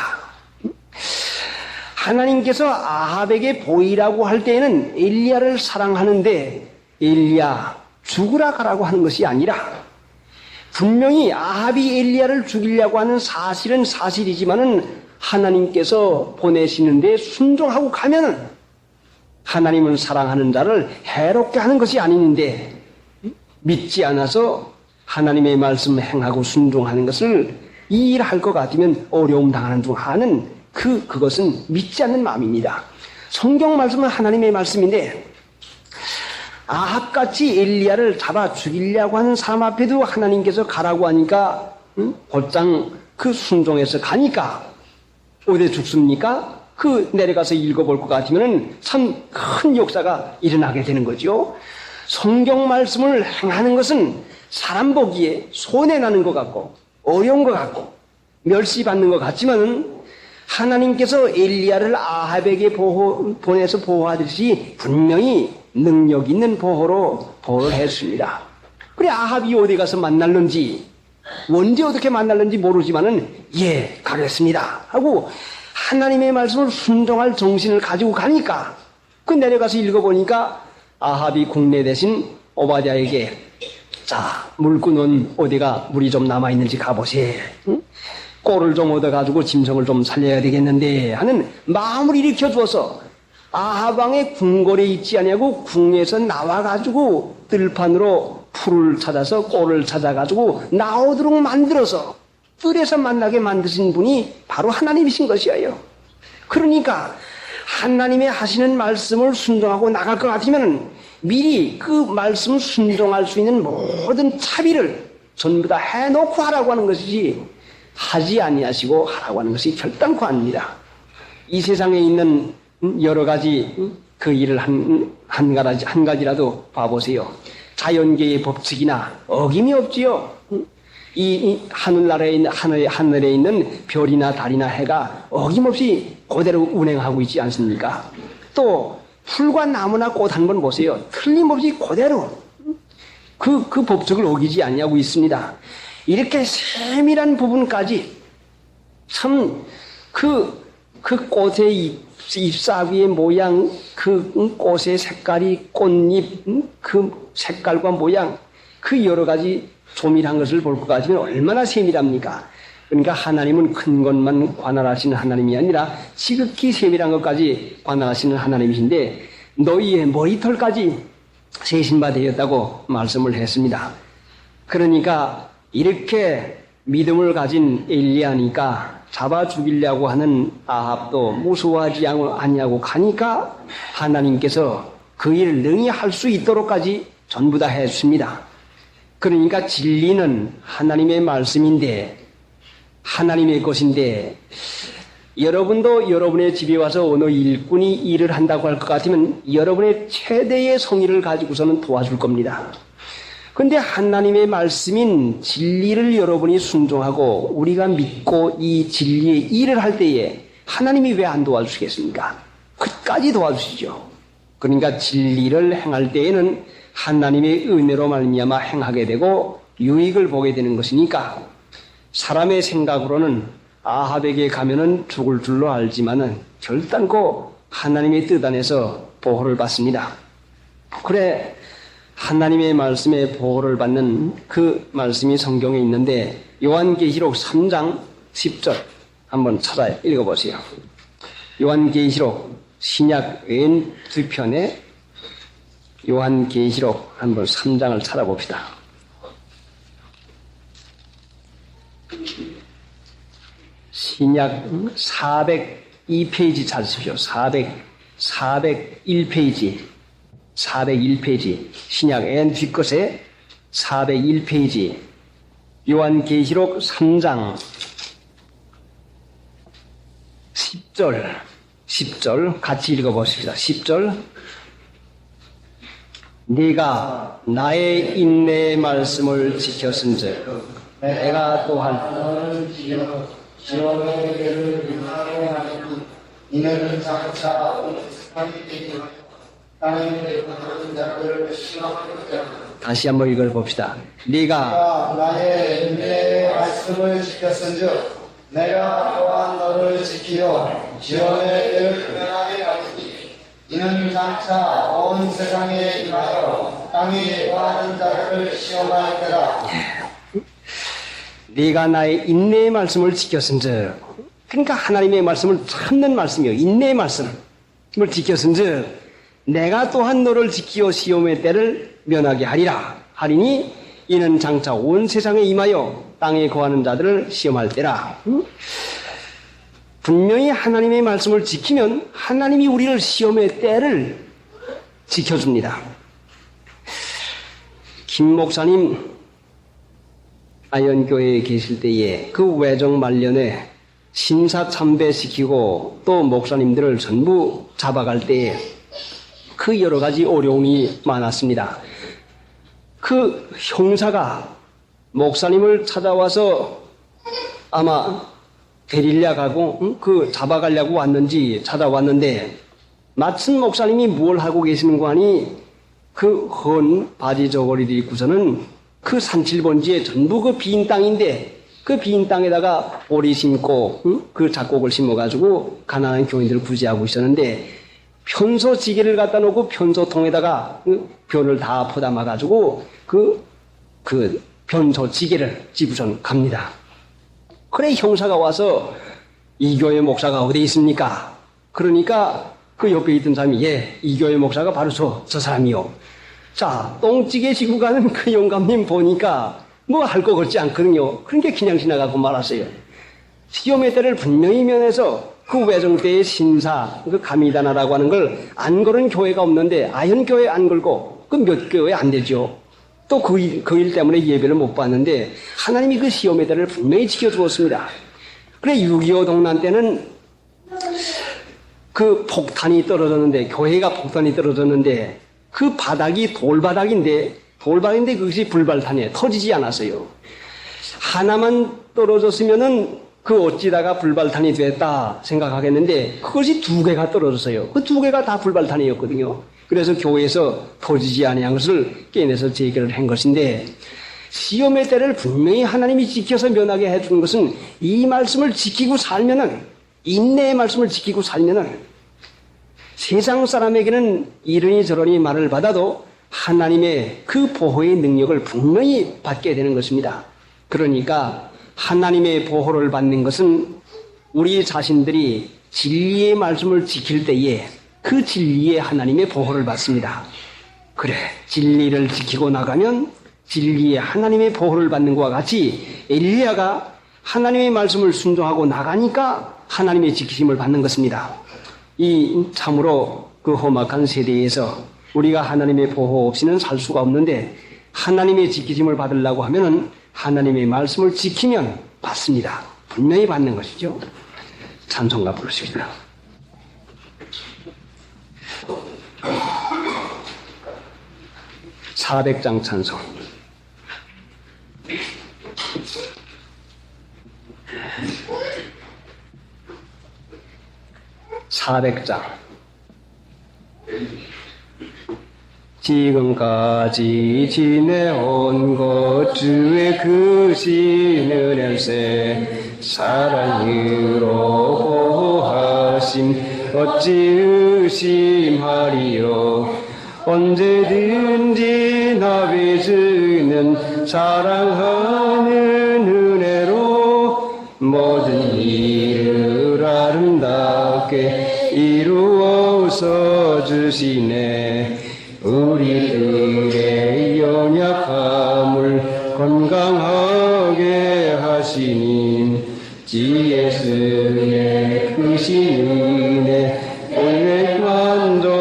하나님께서 아합에게 보이라고 할 때에는 엘리야를 사랑하는데 엘리야 죽으라 가라고 하는 것이 아니라 분명히 아합이 엘리야를 죽이려고 하는 사실은 사실이지만은 하나님께서 보내시는데 순종하고 가면은 하나님은 사랑하는 자를 해롭게 하는 것이 아닌데 믿지 않아서 하나님의 말씀 행하고 순종하는 것을 이 일 할 것 같으면 어려움 당하는 중 하는 그것은 믿지 않는 마음입니다. 성경 말씀은 하나님의 말씀인데 아합같이 엘리야를 잡아 죽이려고 하는 사람 앞에도 하나님께서 가라고 하니까 곧장 그 순종해서 가니까 어디 죽습니까? 그 내려가서 읽어볼 것 같으면 참 큰 역사가 일어나게 되는 거죠. 성경 말씀을 행하는 것은 사람 보기에 손해나는 것 같고 어려운 것 같고 멸시받는 것 같지만은 하나님께서 엘리야를 아합에게 보내서 보호하듯이 분명히 능력 있는 보호로 보호를 했습니다. 그래 아합이 어디 가서 만날는지 언제 어떻게 만날는지 모르지만은 예 가겠습니다 하고 하나님의 말씀을 순종할 정신을 가지고 가니까 그 내려가서 읽어보니까 아합이 국내 대신 오바댜에게 자 물꾼은 어디가 물이 좀 남아있는지 가보세. 응? 꼴을 좀 얻어가지고 짐승을 좀 살려야 되겠는데 하는 마음을 일으켜 주어서 아합 왕의 궁궐에 있지 아니하고 궁에서 나와가지고 들판으로 풀을 찾아서 꼴을 찾아가지고 나오도록 만들어서 뜰에서 만나게 만드신 분이 바로 하나님이신 것이에요. 그러니까 하나님의 하시는 말씀을 순종하고 나갈 것 같으면 미리 그 말씀 순종할 수 있는 모든 차비를 전부 다 해놓고 하라고 하는 것이지 하지 아니하시고 하라고 하는 것이 결단코 아닙니다. 이 세상에 있는 여러 가지 그 일을 한 가지라도 봐보세요. 자연계의 법칙이나 어김이 없지요. 이 하늘에 있는 별이나 달이나 해가 어김없이 그대로 운행하고 있지 않습니까? 또 풀과 나무나 꽃 한 번 보세요. 틀림없이 그대로 그 법칙을 어기지 않냐고 있습니다. 이렇게 세밀한 부분까지 참 그 꽃의 잎사귀의 모양, 그 꽃의 색깔이 꽃잎 그 색깔과 모양, 그 여러 가지 조밀한 것을 볼 것 같으면 얼마나 세밀합니까? 그러니까 하나님은 큰 것만 관할하시는 하나님이 아니라 지극히 세밀한 것까지 관할하시는 하나님이신데 너희의 머리털까지 세신 바 되었다고 말씀을 했습니다. 그러니까 이렇게 믿음을 가진 엘리야니까 잡아 죽이려고 하는 아합도 무서워하지 아니하고 가니까 하나님께서 그 일을 능히 할 수 있도록까지 전부 다 했습니다. 그러니까 진리는 하나님의 말씀인데 하나님의 것인데 여러분도 여러분의 집에 와서 어느 일꾼이 일을 한다고 할 것 같으면 여러분의 최대의 성의를 가지고서는 도와줄 겁니다. 그런데 하나님의 말씀인 진리를 여러분이 순종하고 우리가 믿고 이 진리의 일을 할 때에 하나님이 왜 안 도와주시겠습니까? 끝까지 도와주시죠. 그러니까 진리를 행할 때에는 하나님의 은혜로 말미암아 행하게 되고 유익을 보게 되는 것이니까 사람의 생각으로는 아합에게 가면은 죽을 줄로 알지만은 결단코 하나님의 뜻 안에서 보호를 받습니다. 그래 하나님의 말씀에 보호를 받는 그 말씀이 성경에 있는데 요한계시록 3장 10절 한번 찾아 읽어보세요. 요한계시록 신약 왼 두 편에 요한계시록 한번 3장을 찾아봅시다. 신약 402페이지 찾으십시오. 401페이지. 401페이지. 신약 N 뒷것에 401페이지. 요한계시록 3장 10절 같이 읽어보십시다. 10절. 네가 나의 인내의 말씀을 지켰은즉 내가 또한 너를 지어 지원의 길을 유하게 하리니 이는 장차 오직하기 땅에 거하는 자들을 시험하리라. 다시 한번 읽어봅시다. 네가 나의 인내의 말씀을 지켰은즉 내가 또한 너를 지키어 지원의 길을 유하게 하리니 이는 장차 온 세상에 임하여 땅에 거하는 자들을 시험할 때라. 네가 나의 인내의 말씀을 지켰은즉 그러니까 하나님의 말씀을 참는 말씀이요 인내의 말씀을 지켰은즉 내가 또한 너를 지키어 시험의 때를 면하게 하리니 이는 장차 온 세상에 임하여 땅에 거하는 자들을 시험할 때라. 분명히 하나님의 말씀을 지키면 하나님이 우리를 시험의 때를 지켜줍니다. 김 목사님 아현교회에 계실 때에 그 외정 말년에 신사 참배시키고 또 목사님들을 전부 잡아갈 때에 그 여러 가지 어려움이 많았습니다. 그 형사가 목사님을 찾아와서 아마 데리려 가고 그 잡아가려고 왔는지 찾아왔는데 마침 목사님이 뭘 하고 계시는 거 아니 그 헌 바지 저고리를 입고서는 그 산칠번지에 전부 그 빈 땅인데 그 빈 땅에다가 오리 심고 그 작곡을 심어가지고 가난한 교인들을 구제하고 있었는데 편소지게를 갖다 놓고 편소통에다가 변을 다 퍼담아가지고 그 편소지게를 집으선 갑니다. 그래 형사가 와서 이 교회 목사가 어디 있습니까? 그러니까 그 옆에 있던 사람이 이 교회 목사가 바로 저 사람이요. 자, 똥찌개 지고 가는 그 영감님 보니까 뭐 할 거 같지 않거든요. 그러니까 그냥 지나가고 말았어요. 시험의 때를 분명히 면해서 그 외정 때의 신사, 그 감이다나라고 하는 걸 안 걸은 교회가 없는데 아현교회 안 걸고 그 몇 교회 안 되죠. 또 그 일 때문에 예배를 못 받는데 하나님이 그 시험의 때를 분명히 지켜주었습니다. 그래 6.25 동란 때는 그 폭탄이 떨어졌는데 교회가 폭탄이 떨어졌는데 그 바닥이 돌바닥인데 그것이 불발탄에 터지지 않았어요. 하나만 떨어졌으면은 그 어찌다가 불발탄이 됐다 생각하겠는데 그것이 2개가 떨어졌어요. 그 2개가 다 불발탄이었거든요. 그래서 교회에서 터지지 아니한 것을 깨내서 제기를 한 것인데 시험의 때를 분명히 하나님이 지켜서 면하게 해주는 것은 이 말씀을 지키고 살면은 인내의 말씀을 지키고 살면은 세상 사람에게는 이러니 저러니 말을 받아도 하나님의 그 보호의 능력을 분명히 받게 되는 것입니다. 그러니까 하나님의 보호를 받는 것은 우리 자신들이 진리의 말씀을 지킬 때에 그 진리에 하나님의 보호를 받습니다. 그래, 진리를 지키고 나가면 진리에 하나님의 보호를 받는 것과 같이 엘리야가 하나님의 말씀을 순종하고 나가니까 하나님의 지키심을 받는 것입니다. 이 참으로 그 험악한 세대에서 우리가 하나님의 보호 없이는 살 수가 없는데 하나님의 지키심을 받으려고 하면은 하나님의 말씀을 지키면 받습니다. 분명히 받는 것이죠. 찬송가 부르십니다. (400장) 찬송. (400장) 지금까지 지내온 것 주의 크신 은혜세 사랑으로 보호하심 어찌 의심하리요. 언제든지 나비 주는 사랑하는 은혜로 모든 일을 아름답게 이루어서 주시네. 우리들의 연약함을 건강하게 하시니 예수의 크신 은혜 오래 만족하도다.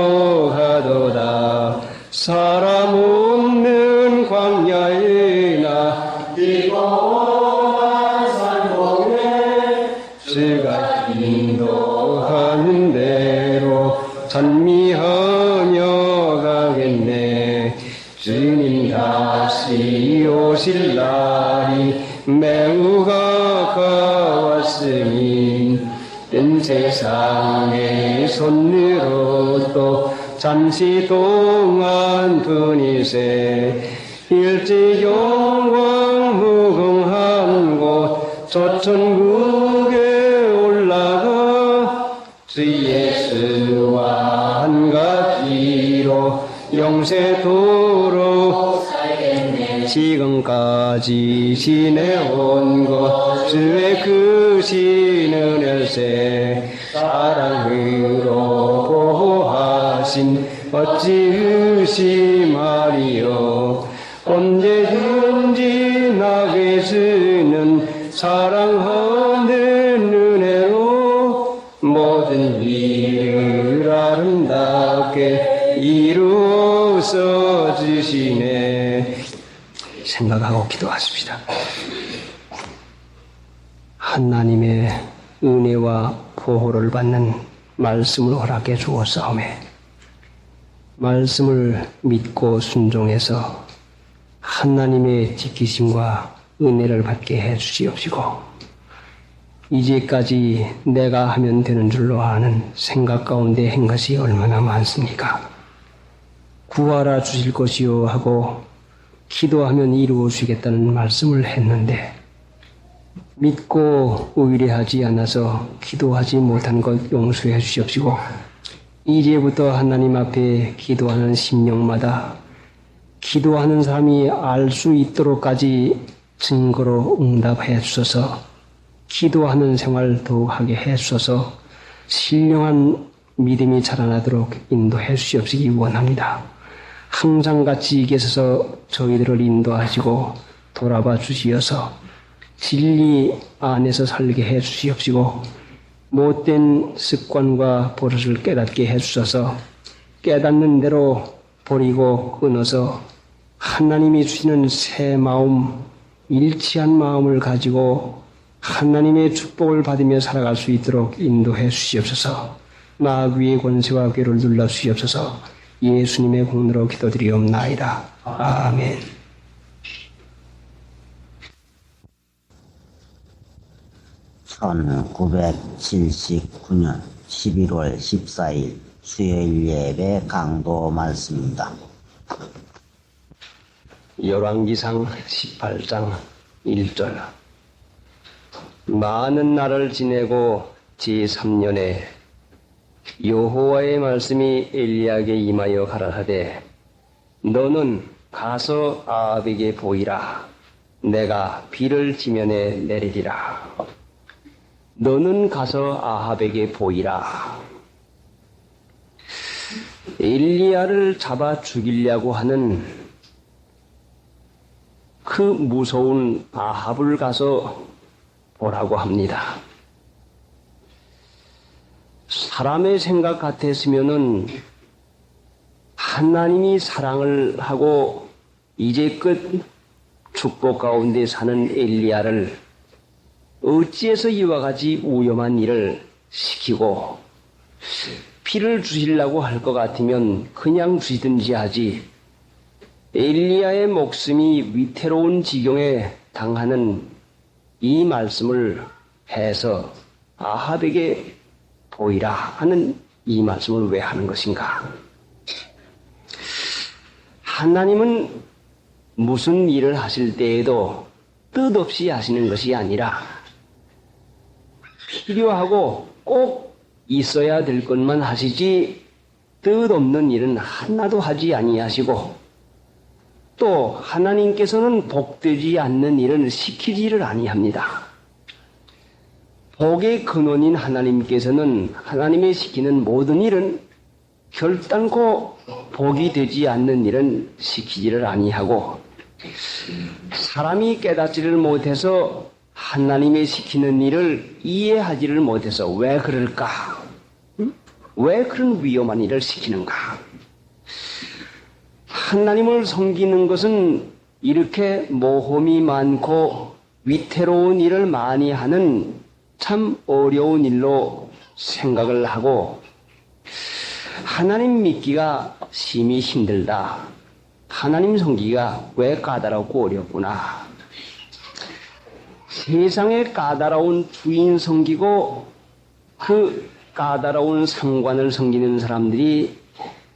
사람 없는 광야에 나 이거한 산봉에 주가 인도하는 대로 찬미하며 가겠네. 주님 다시 오실 날이 매우 가까웠으니 은 세상의 손으로 또 잠시 동안 두니세. 일찍 영광 무궁한 곳 저 천국에 올라가 주 예수와 한 가지로 영세토록 살겠네. 지금까지 지내온 것 주의 크신 은혜세 사랑으로 보호하신 어찌 의심하리요. 언제든지 나게 주는 사랑하는 은혜로 모든 일을 아름답게 이루어서 주시네. 생각하고 기도하십시다. 하나님의 은혜와 보호를 받는 말씀을 허락해 주었사오매 말씀을 믿고 순종해서 하나님의 지키심과 은혜를 받게 해 주시옵시고 이제까지 내가 하면 되는 줄로 아는 생각 가운데 한 것이 얼마나 많습니까? 구하라 주실 것이요 하고 기도하면 이루어 주시겠다는 말씀을 했는데 믿고 의뢰하지 않아서 기도하지 못한 것 용서해 주시옵시고 이제부터 하나님 앞에 기도하는 심령마다 기도하는 사람이 알 수 있도록까지 증거로 응답해 주셔서 기도하는 생활 더욱 하게 해 주셔서 신령한 믿음이 자라나도록 인도해 주시옵시기 원합니다. 항상 같이 계셔서 저희들을 인도하시고 돌아봐 주시어서 진리 안에서 살게 해 주시옵시고 못된 습관과 버릇을 깨닫게 해 주셔서 깨닫는 대로 버리고 끊어서 하나님이 주시는 새 마음, 일치한 마음을 가지고 하나님의 축복을 받으며 살아갈 수 있도록 인도해 주시옵소서. 마귀의 권세와 괴를 눌러 주시옵소서. 예수님의 공로로 기도드리옵나이다. 아멘. (1979년 11월 14일) 수요일 예배 강도 말씀입니다. 열왕기상 18장 1절 많은 날을 지내고 제3년에 여호와의 말씀이 엘리야에게 임하여 가라사대 너는 가서 아합에게 보이라. 내가 비를 지면에 내리리라. 너는 가서 아합에게 보이라. 엘리야를 잡아 죽이려고 하는 그 무서운 아합을 가서 보라고 합니다. 사람의 생각 같았으면은 하나님이 사랑을 하고 이제 끝 축복 가운데 사는 엘리야를 어찌해서 이와 같이 위험한 일을 시키고 피를 주시려고 할 것 같으면 그냥 주시든지 하지. 엘리야의 목숨이 위태로운 지경에 당하는 이 말씀을 해서 아합에게 보이라 하는 이 말씀을 왜 하는 것인가? 하나님은 무슨 일을 하실 때에도 뜻없이 하시는 것이 아니라 필요하고 꼭 있어야 될 것만 하시지 뜻없는 일은 하나도 하지 아니하시고 또 하나님께서는 복되지 않는 일은 시키지를 아니합니다. 복의 근원인 하나님께서는 하나님의 시키는 모든 일은 결단코 복이 되지 않는 일은 시키지를 아니하고 사람이 깨닫지를 못해서 하나님의 시키는 일을 이해하지를 못해서 왜 그럴까? 왜 그런 위험한 일을 시키는가? 하나님을 섬기는 것은 이렇게 모험이 많고 위태로운 일을 많이 하는 참 어려운 일로 생각을 하고 하나님 믿기가 심히 힘들다. 하나님 섬기기가 왜 까다롭고 어렵구나. 세상에 까다로운 주인 섬기고 그 까다로운 상관을 섬기는 사람들이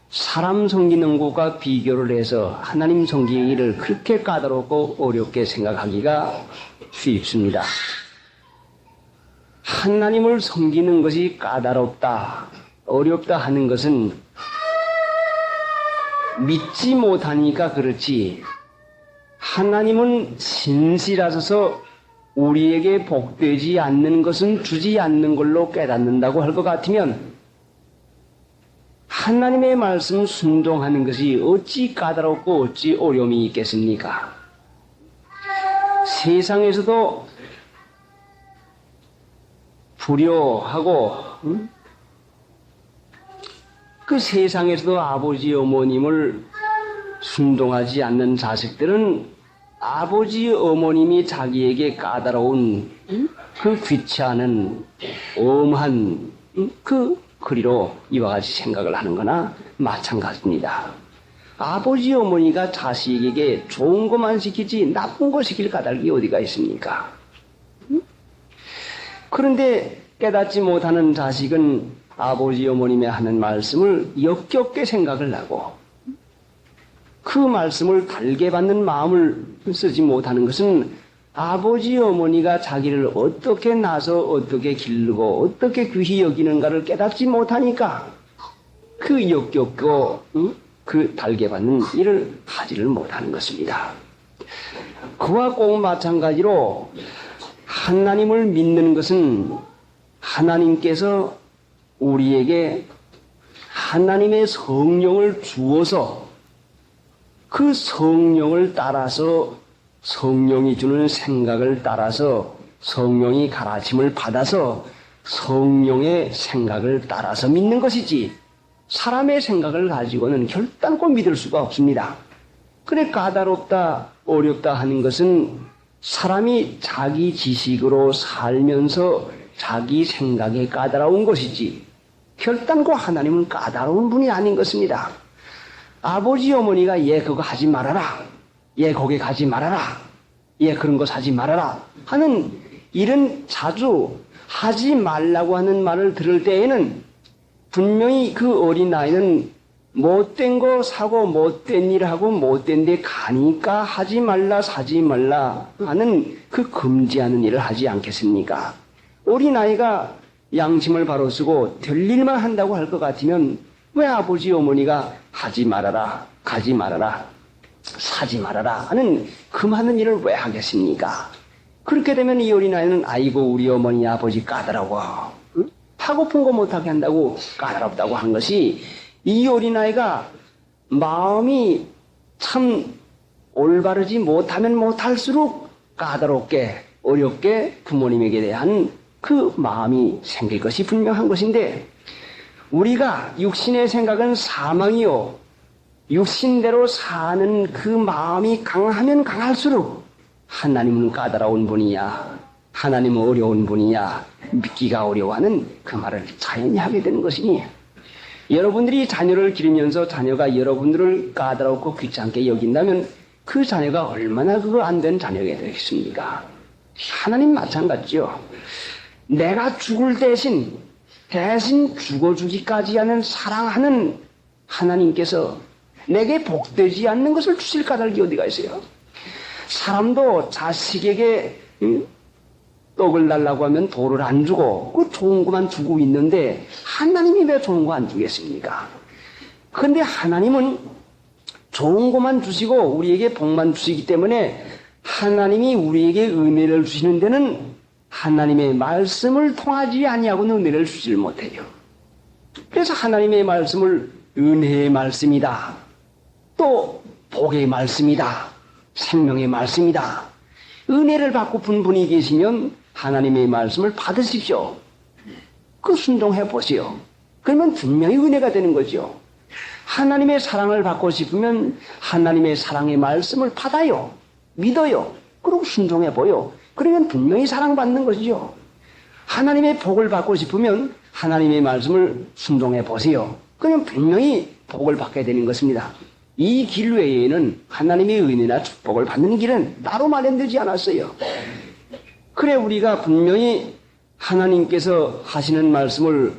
사람 섬기는 것과 비교를 해서 하나님 섬기기 일을 그렇게 까다롭고 어렵게 생각하기가 쉽습니다. 하나님을 섬기는 것이 까다롭다, 어렵다 하는 것은 믿지 못하니까 그렇지 하나님은 신실하셔서 우리에게 복되지 않는 것은 주지 않는 걸로 깨닫는다고 할 것 같으면 하나님의 말씀 순종하는 것이 어찌 까다롭고 어찌 어려움이 있겠습니까? 세상에서도 불효하고 그 세상에서도 아버지 어머님을 순종하지 않는 자식들은 아버지 어머님이 자기에게 까다로운 그 귀찮은 엄한 그 거리로 이와 같이 생각을 하는 거나 마찬가지입니다. 아버지 어머니가 자식에게 좋은 것만 시키지 나쁜 거 시킬 까닭이 어디가 있습니까? 그런데 깨닫지 못하는 자식은 아버지 어머님의 하는 말씀을 역겹게 생각을 하고 그 말씀을 달게 받는 마음을 쓰지 못하는 것은 아버지 어머니가 자기를 어떻게 낳아서 어떻게 기르고 어떻게 귀히 여기는가를 깨닫지 못하니까 그 역겹고 그 달게 받는 일을 하지를 못하는 것입니다. 그와 꼭 마찬가지로 하나님을 믿는 것은 하나님께서 우리에게 하나님의 성령을 주어서 그 성령을 따라서 성령이 주는 생각을 따라서 성령이 가르침을 받아서 성령의 생각을 따라서 믿는 것이지 사람의 생각을 가지고는 결단코 믿을 수가 없습니다. 그래 까다롭다 어렵다 하는 것은 사람이 자기 지식으로 살면서 자기 생각에 까다로운 것이지 결단코 하나님은 까다로운 분이 아닌 것입니다. 아버지 어머니가 얘 그거 하지 말아라, 얘 거기 가지 말아라, 얘 그런 거 사지 말아라 하는 이런 자주 하지 말라고 하는 말을 들을 때에는 분명히 그 어린아이는 못된 거 사고 못된 일 하고 못된 데 가니까 하지 말라 사지 말라 하는 그 금지하는 일을 하지 않겠습니까? 어린아이가 양심을 바로 쓰고 될 일만 한다고 할 것 같으면 왜 아버지 어머니가 하지 말아라 가지 말아라 사지 말아라 하는 금하는 일을 왜 하겠습니까? 그렇게 되면 이 어린아이는 아이고 우리 어머니 아버지 까다로워 하고픈 거 못하게 한다고 까다롭다고 한 것이 이 어린아이가 마음이 참 올바르지 못하면 못할수록 까다롭게 어렵게 부모님에게 대한 그 마음이 생길 것이 분명한 것인데 우리가 육신의 생각은 사망이요 육신대로 사는 그 마음이 강하면 강할수록 하나님은 까다로운 분이야 하나님은 어려운 분이야 믿기가 어려워하는 그 말을 자연히 하게 되는 것이니 여러분들이 자녀를 기르면서 자녀가 여러분들을 까다롭고 귀찮게 여긴다면 그 자녀가 얼마나 그거 안 된 자녀가 되겠습니까? 하나님 마찬가지죠. 내가 죽을 대신 죽어주기까지 하는 사랑하는 하나님께서 내게 복되지 않는 것을 주실 까닭이 어디가 있어요? 사람도 자식에게 떡을 달라고 하면 돌을 안 주고 그 좋은 것만 주고 있는데 하나님이 왜 좋은 거 안 주겠습니까? 그런데 하나님은 좋은 것만 주시고 우리에게 복만 주시기 때문에 하나님이 우리에게 은혜를 주시는 데는 하나님의 말씀을 통하지 아니하고는 은혜를 주질 못해요. 그래서 하나님의 말씀을 은혜의 말씀이다. 또 복의 말씀이다. 생명의 말씀이다. 은혜를 받고픈 분이 계시면 하나님의 말씀을 받으십시오. 그 순종해 보세요. 그러면 분명히 은혜가 되는 거죠. 하나님의 사랑을 받고 싶으면 하나님의 사랑의 말씀을 받아요. 믿어요. 그리고 순종해 보여. 그러면 분명히 사랑받는 것이죠. 하나님의 복을 받고 싶으면 하나님의 말씀을 순종해 보세요. 그러면 분명히 복을 받게 되는 것입니다. 이 길 외에는 하나님의 은혜나 축복을 받는 길은 따로 마련되지 않았어요. 그래 우리가 분명히 하나님께서 하시는 말씀을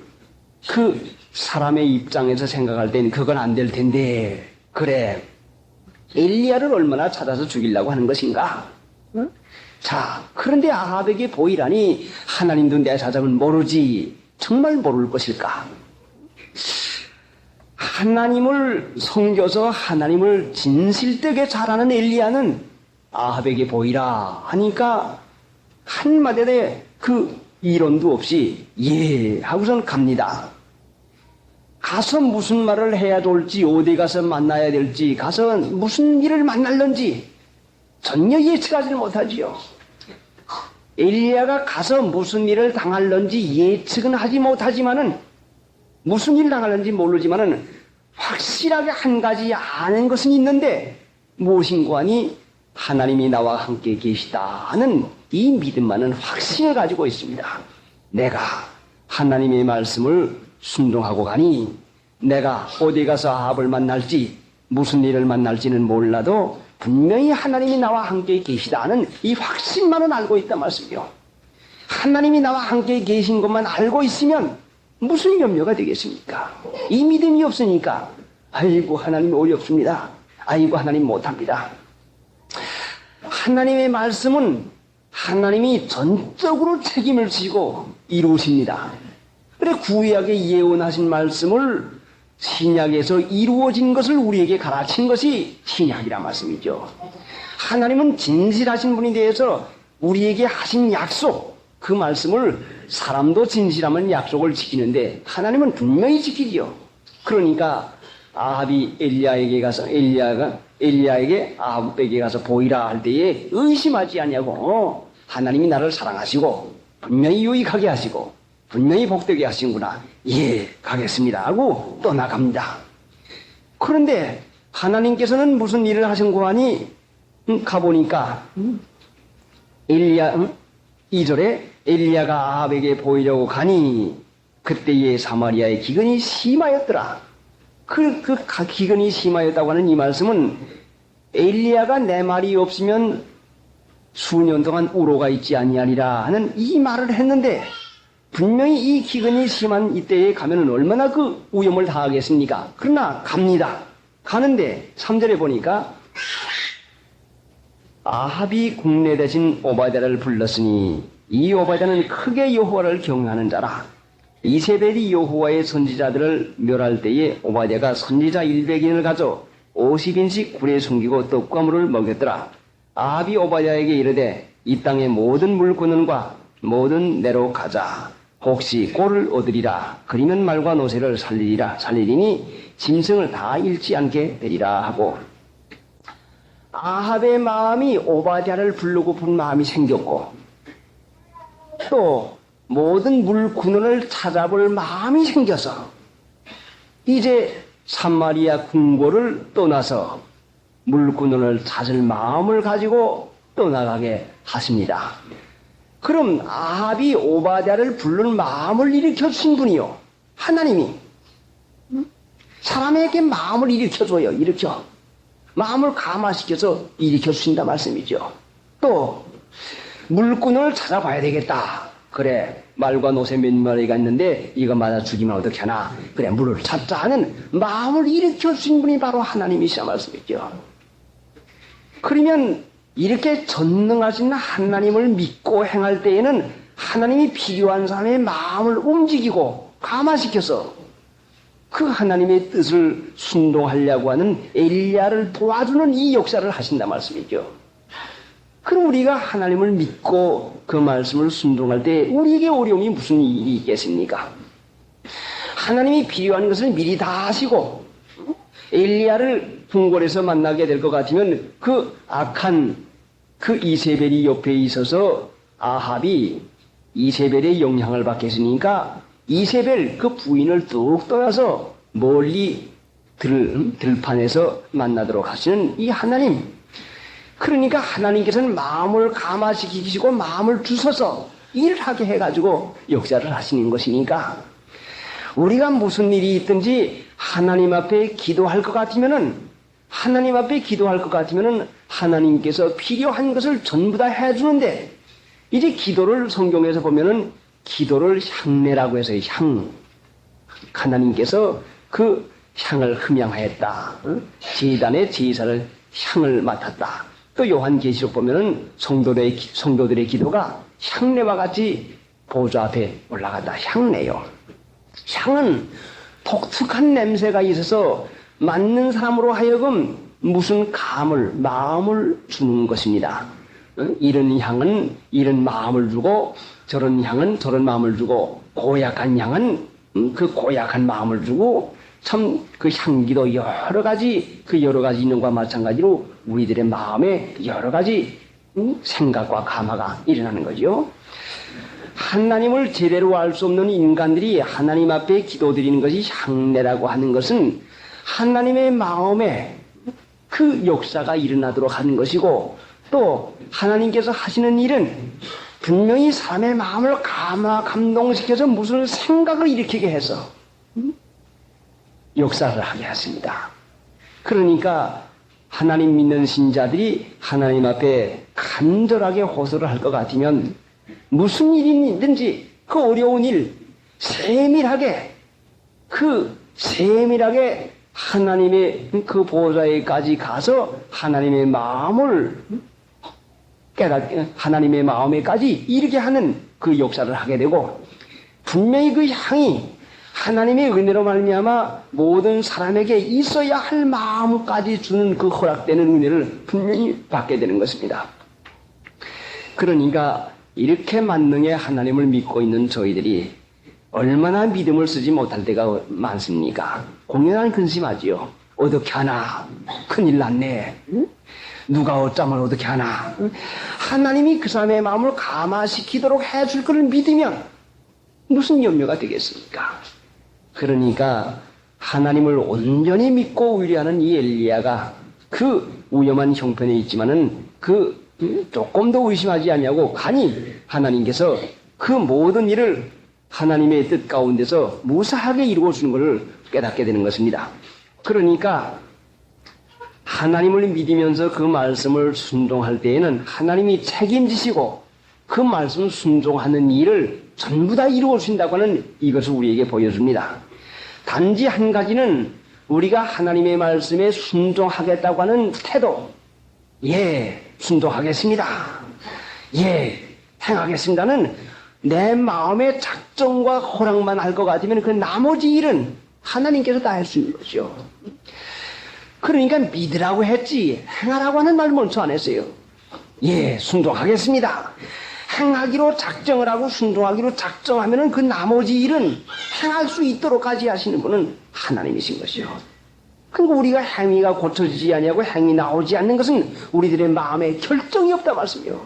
그 사람의 입장에서 생각할 땐 그건 안 될 텐데 그래 엘리야를 얼마나 찾아서 죽이려고 하는 것인가? 응? 자, 그런데 아합에게 보이라니 하나님도 내 사정은 모르지 정말 모를 것일까? 하나님을 섬겨서 하나님을 진실되게 잘하는 엘리야는 아합에게 보이라 하니까 한마디에 그 이론도 없이 예 하고선 갑니다. 가서 무슨 말을 해야 좋을지 어디 가서 만나야 될지 가서 무슨 일을 만날런지 전혀 예측하지 못하지요. 엘리야가 가서 무슨 일을 당할런지 예측은 하지 못하지만은 무슨 일을 당할런지 모르지만은 확실하게 한 가지 아는 것은 있는데 무엇인고 하니 하나님이 나와 함께 계시다 하는 이 믿음만은 확신을 가지고 있습니다. 내가 하나님의 말씀을 순종하고 가니 내가 어디 가서 아합을 만날지 무슨 일을 만날지는 몰라도 분명히 하나님이 나와 함께 계시다는 이 확신만은 알고 있단 말씀이요. 하나님이 나와 함께 계신 것만 알고 있으면 무슨 염려가 되겠습니까? 이 믿음이 없으니까 아이고 하나님 어렵습니다. 아이고 하나님 못합니다. 하나님의 말씀은 하나님이 전적으로 책임을 지고 이루십니다. 그래 구약에 예언하신 말씀을 신약에서 이루어진 것을 우리에게 가르친 것이 신약이란 말씀이죠. 하나님은 진실하신 분이 되어서 우리에게 하신 약속, 그 말씀을 사람도 진실하면 약속을 지키는데 하나님은 분명히 지키지요. 그러니까 아합이 엘리야에게 아합에게 가서 보이라 할 때에 의심하지 않냐고 하나님이 나를 사랑하시고 분명히 유익하게 하시고 분명히 복되게 하시는구나. 예, 가겠습니다 하고 떠나갑니다. 그런데 하나님께서는 무슨 일을 하신고 하니 가보니까 2절에 엘리야가 아합에게 보이려고 가니 그때의 사마리아의 기근이 심하였더라. 그 기근이 심하였다고 하는 이 말씀은 엘리야가 내 말이 없으면 수년 동안 우로가 있지 아니하리라 하는 이 말을 했는데 분명히 이 기근이 심한 이때에 가면은 얼마나 그 위험을 다하겠습니까? 그러나 갑니다. 가는데 3절에 보니까 아합이 국내 대신 오바댜를 불렀으니 이 오바댜는 크게 여호와를 경외하는 자라. 이세벨이 여호와의 선지자들을 멸할 때에 오바댜가 선지자 100인을 가져 50인씩 굴에 숨기고 떡과 물을 먹였더라. 아합이 오바댜에게 이르되 이 땅의 모든 물권원과 모든 내로 가자. 혹시 꼴을 얻으리라. 그리면 말과 노새를 살리리니 짐승을 다 잃지 않게 되리라 하고 아합의 마음이 오바댜를 부르고픈 마음이 생겼고 또 모든 물군원을 찾아볼 마음이 생겨서 이제 사마리아 궁궐을 떠나서 물군원을 찾을 마음을 가지고 떠나가게 하십니다. 그럼 아합이 오바댜를 부르는 마음을 일으켜주신 분이요. 하나님이 사람에게 마음을 일으켜줘요. 마음을 감화시켜서 일으켜주신다 말씀이죠. 또 물꾼을 찾아봐야 되겠다. 그래 말과 노새 몇 마리가 있는데 이거 맞아 죽이면 어떻게 하나. 그래 물을 찾자 하는 마음을 일으켜주신 분이 바로 하나님이시라 말씀이죠. 그러면 이렇게 전능하신 하나님을 믿고 행할 때에는 하나님이 필요한 사람의 마음을 움직이고 감화시켜서 그 하나님의 뜻을 순종하려고 하는 엘리야를 도와주는 이 역사를 하신다 말씀이죠. 그럼 우리가 하나님을 믿고 그 말씀을 순종할 때 우리에게 어려움이 무슨 일이 있겠습니까? 하나님이 필요한 것을 미리 다 하시고 엘리야를 궁궐에서 만나게 될 것 같으면 그 악한 그 이세벨이 옆에 있어서 아합이 이세벨의 영향을 받겠으니까 이세벨 그 부인을 뚝 떠나서 멀리 들판에서 만나도록 하시는 이 하나님. 그러니까 하나님께서는 마음을 감화시키시고 마음을 주셔서 일을 하게 해가지고 역사를 하시는 것이니까 우리가 무슨 일이 있든지 하나님 앞에 기도할 것 같으면은 하나님께서 필요한 것을 전부 다 해주는데 이제 기도를 성경에서 보면은 기도를 향례라고 해서 하나님께서 그 향을 흠양하였다. 제단의 제사를 향을 맡았다. 또 요한계시록 보면은 성도들의 기도가 향례와 같이 보좌 앞에 올라간다. 향례요. 향은 독특한 냄새가 있어서 맞는 사람으로 하여금 무슨 마음을 주는 것입니다. 이런 향은 이런 마음을 주고 저런 향은 저런 마음을 주고 고약한 향은 그 고약한 마음을 주고 참 그 향기도 여러 가지 있는 것과 마찬가지로 우리들의 마음에 여러 가지 생각과 감화가 일어나는 거죠. 하나님을 제대로 알 수 없는 인간들이 하나님 앞에 기도드리는 것이 향례라고 하는 것은 하나님의 마음에 그 역사가 일어나도록 하는 것이고 또 하나님께서 하시는 일은 분명히 사람의 마음을 감동시켜서 무슨 생각을 일으키게 해서 역사를 하게 하십니다. 그러니까 하나님 믿는 신자들이 하나님 앞에 간절하게 호소를 할 것 같으면 무슨 일이든지 그 어려운 일 세밀하게 하나님의 그 보좌에까지 가서 하나님의 마음을 하나님의 마음에까지 이르게 하는 그 역사를 하게 되고, 분명히 그 향이 하나님의 은혜로 말미암아 모든 사람에게 있어야 할 마음까지 주는 그 허락되는 은혜를 분명히 받게 되는 것입니다. 그러니까 이렇게 만능의 하나님을 믿고 있는 저희들이 얼마나 믿음을 쓰지 못할 때가 많습니까? 공연한 근심하지요. 어떻게 하나? 큰일 났네. 누가 어쩌면 어떻게 하나? 하나님이 그 사람의 마음을 감화시키도록 해줄 것을 믿으면 무슨 염려가 되겠습니까? 그러니까 하나님을 온전히 믿고 의뢰하는 이 엘리야가 그 위험한 형편에 있지만은 그 조금도 의심하지 않냐고 간이 하나님께서 그 모든 일을 하나님의 뜻 가운데서 무사하게 이루어 주는 것을 깨닫게 되는 것입니다. 그러니까 하나님을 믿으면서 그 말씀을 순종할 때에는 하나님이 책임지시고 그 말씀 순종하는 일을 전부 다 이루어 주신다고 하는 이것을 우리에게 보여줍니다. 단지 한 가지는 우리가 하나님의 말씀에 순종하겠다고 하는 태도, 예, 순종하겠습니다. 예, 행하겠습니다는 내 마음의 작정과 허락만 할 것 같으면 그 나머지 일은 하나님께서 다 할 수 있는 것이죠. 그러니까 믿으라고 했지 행하라고 하는 말 먼저 안 했어요. 예, 순종하겠습니다. 행하기로 작정을 하고 순종하기로 작정하면은 그 나머지 일은 행할 수 있도록까지 하시는 분은 하나님이신 것이요. 그러니까 우리가 행위가 고쳐지지 않냐고 행위 나오지 않는 것은 우리들의 마음에 결정이 없다 말씀이요.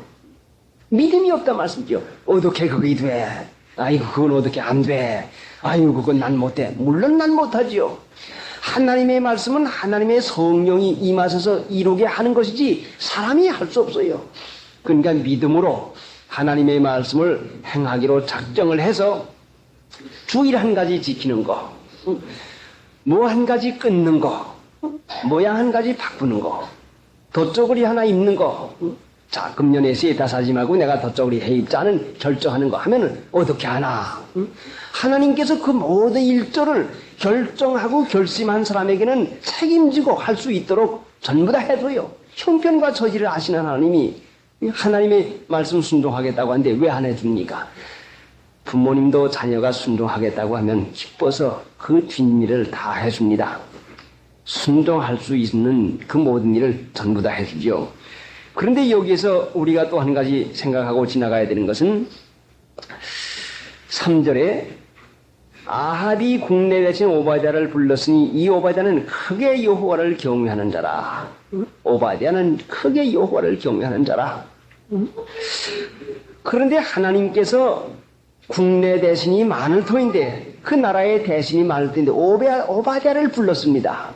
믿음이 없다 말씀이죠. 어떻게 그게 돼? 아이고 그건 어떻게 안 돼? 아이고 그건 난 못해. 물론 난 못하지요. 하나님의 말씀은 하나님의 성령이 임하셔서 이루게 하는 것이지 사람이 할 수 없어요. 그러니까 믿음으로 하나님의 말씀을 행하기로 작정을 해서 주일 한 가지 지키는 거, 뭐 한 가지 끊는 거, 모양 한 가지 바꾸는 거, 덧저고리 하나 입는 거, 자 금년에 세다 사지 말고 내가 덧저고리 해 입자는 결정하는 거 하면은 어떻게 하나? 하나님께서 그 모든 일조를 결정하고 결심한 사람에게는 책임지고 할 수 있도록 전부 다 해줘요. 형편과 처지를 아시는 하나님이 하나님의 말씀 순종하겠다고 하는데 왜 안 해줍니까? 부모님도 자녀가 순종하겠다고 하면 기뻐서 그 뒷일을 다 해줍니다. 순종할 수 있는 그 모든 일을 전부 다 해주죠. 그런데 여기에서 우리가 또 한 가지 생각하고 지나가야 되는 것은 3절에 아합이 국내 대신 오바댜를 불렀으니 이 오바댜는 크게 여호와를 경외하는 자라. 오바댜는 크게 여호와를 경외하는 자라. 그런데 하나님께서 국내 대신이 많을 터인데 그 나라의 대신이 많을 터인데 오바댜를 불렀습니다.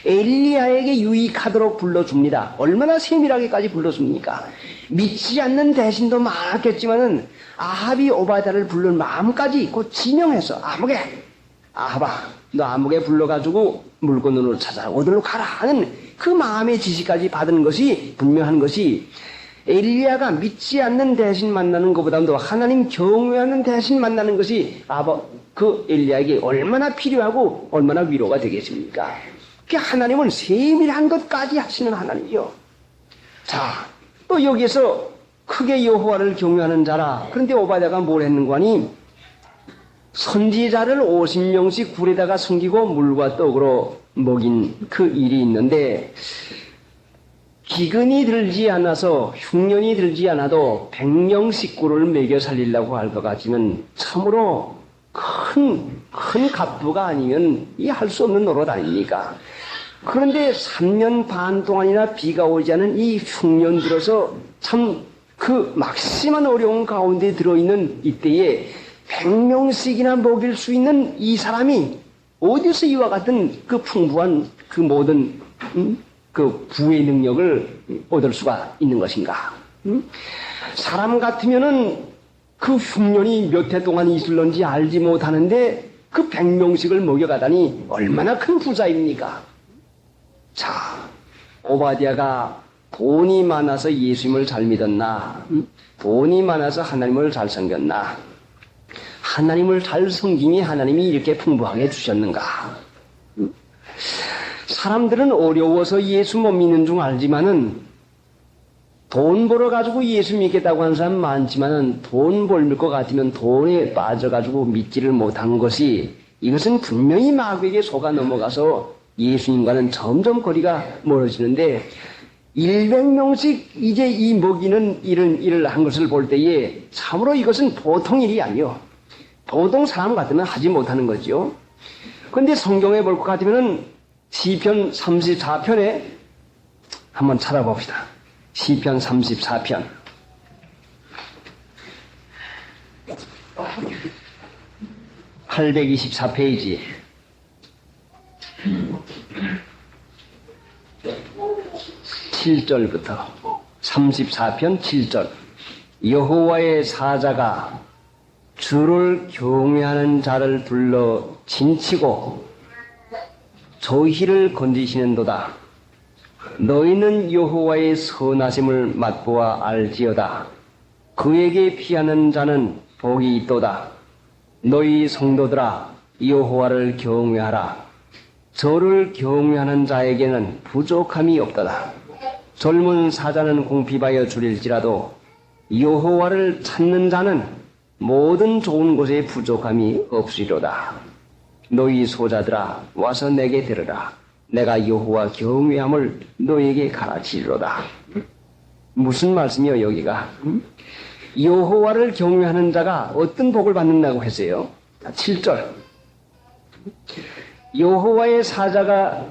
엘리야에게 유익하도록 불러줍니다. 얼마나 세밀하게까지 불러줍니까? 믿지 않는 대신도 많았겠지만은 아합이 오바댜를 부를 마음까지 곧 지명해서 아합아 너 아무개 불러가지고 물건으로 찾아 어디로 가라 하는 그 마음의 지시까지 받은 것이 분명한 것이 엘리야가 믿지 않는 대신 만나는 것보다도 하나님 경외하는 대신 만나는 것이 그 엘리야에게 얼마나 필요하고 얼마나 위로가 되겠습니까? 그 하나님은 세밀한 것까지 하시는 하나님이요. 자, 또 여기에서 크게 여호와를 경외하는 자라. 그런데 오바댜가 뭘 했는가 하니 선지자를 50명씩 굴에다가 숨기고 물과 떡으로 먹인 그 일이 있는데 기근이 들지 않아서 흉년이 들지 않아도 100명 식구를 먹여 살리려고 할 것 같으면 참으로 큰 갑부가 아니면 이 할 수 없는 노릇 아닙니까? 그런데 3년 반 동안이나 비가 오지 않은 이 흉년 들어서 참 그 막심한 어려운 가운데 들어있는 이때에 100명씩이나 먹일 수 있는 이 사람이 어디서 이와 같은 그 풍부한 그 모든 그 부의 능력을 얻을 수가 있는 것인가? 사람 같으면은 그 흉년이 몇 해 동안 있을런지 알지 못하는데 그 100명씩을 먹여가다니 얼마나 큰 부자입니까? 자, 오바댜가 돈이 많아서 예수님을 잘 믿었나? 돈이 많아서 하나님을 잘 섬겼나? 하나님을 잘 섬기니 하나님이 이렇게 풍부하게 주셨는가? 사람들은 어려워서 예수 못 믿는 줄 알지만은 돈 벌어가지고 예수 믿겠다고 하는 사람 많지만은 돈 벌 것 같으면 돈에 빠져가지고 믿지를 못한 것이 이것은 분명히 마귀에게 속아 넘어가서 예수님과는 점점 거리가 멀어지는데 100명씩 이제 이 먹이는 이런 일을 한 것을 볼 때에 참으로 이것은 보통 일이 아니요. 보통 사람 같으면 하지 못하는 거죠. 그런데 성경에 볼 것 같으면은 시편 34편에 한번 찾아봅시다. 시편 34편. (824페이지) 7절부터 34편 7절. 여호와의 사자가 주를 경외하는 자를 둘러 진치고 저희를 건지시는도다. 너희는 여호와의 선하심을 맛보아 알지어다. 그에게 피하는 자는 복이 있도다. 너희 성도들아 여호와를 경외하라. 저를 경외하는 자에게는 부족함이 없도다. 젊은 사자는 궁핍하여 줄일지라도 여호와를 찾는 자는 모든 좋은 곳에 부족함이 없으리로다. 너희 소자들아 와서 내게 들으라. 내가 여호와 경외함을 너에게 가르치리로다. 무슨 말씀이요 여기가? 여호와를 경외하는 자가 어떤 복을 받는다고 했어요? 7절. 여호와의 사자가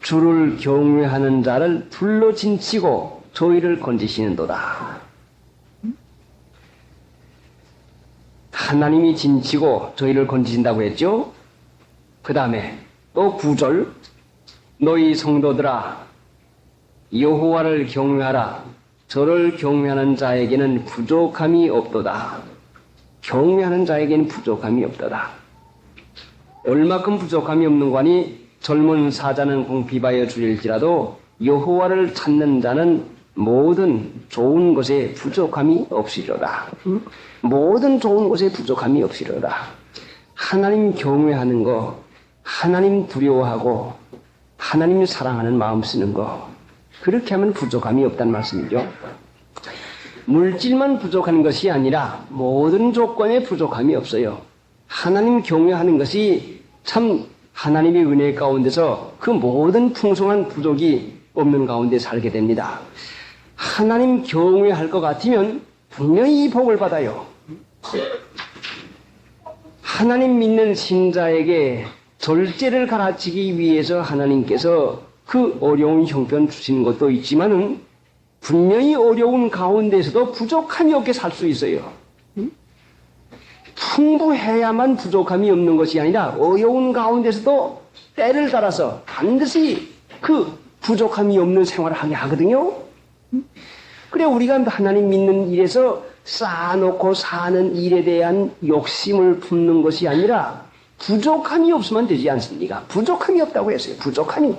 주를 경외하는 자를 둘러 진치고 저희를 건지시는도다. 하나님이 진치고 저희를 건지신다고 했죠? 그 다음에 또 9절. 너희 성도들아 여호와를 경외하라. 저를 경외하는 자에게는 부족함이 없도다. 경외하는 자에게는 부족함이 없도다. 얼마큼 부족함이 없는 거니? 젊은 사자는 궁핍하여 줄일지라도 여호와를 찾는 자는 모든 좋은 것에 부족함이 없으리로다. 모든 좋은 것에 부족함이 없으리로다. 하나님 경외하는 거, 하나님 두려워하고 하나님 사랑하는 마음 쓰는 거, 그렇게 하면 부족함이 없다는 말씀이죠. 물질만 부족한 것이 아니라 모든 조건에 부족함이 없어요. 하나님 경외하는 것이 참 하나님의 은혜 가운데서 그 모든 풍성한 부족이 없는 가운데 살게 됩니다. 하나님 경외할 것 같으면 분명히 이 복을 받아요. 하나님 믿는 신자에게 절제를 가르치기 위해서 하나님께서 그 어려운 형편 주시는 것도 있지만은 분명히 어려운 가운데서도 부족함이 없게 살 수 있어요. 풍부해야만 부족함이 없는 것이 아니라 어려운 가운데서도 때를 따라서 반드시 그 부족함이 없는 생활을 하게 하거든요. 그래 우리가 하나님 믿는 일에서 쌓아놓고 사는 일에 대한 욕심을 품는 것이 아니라 부족함이 없으면 되지 않습니까? 부족함이 없다고 했어요. 부족함이.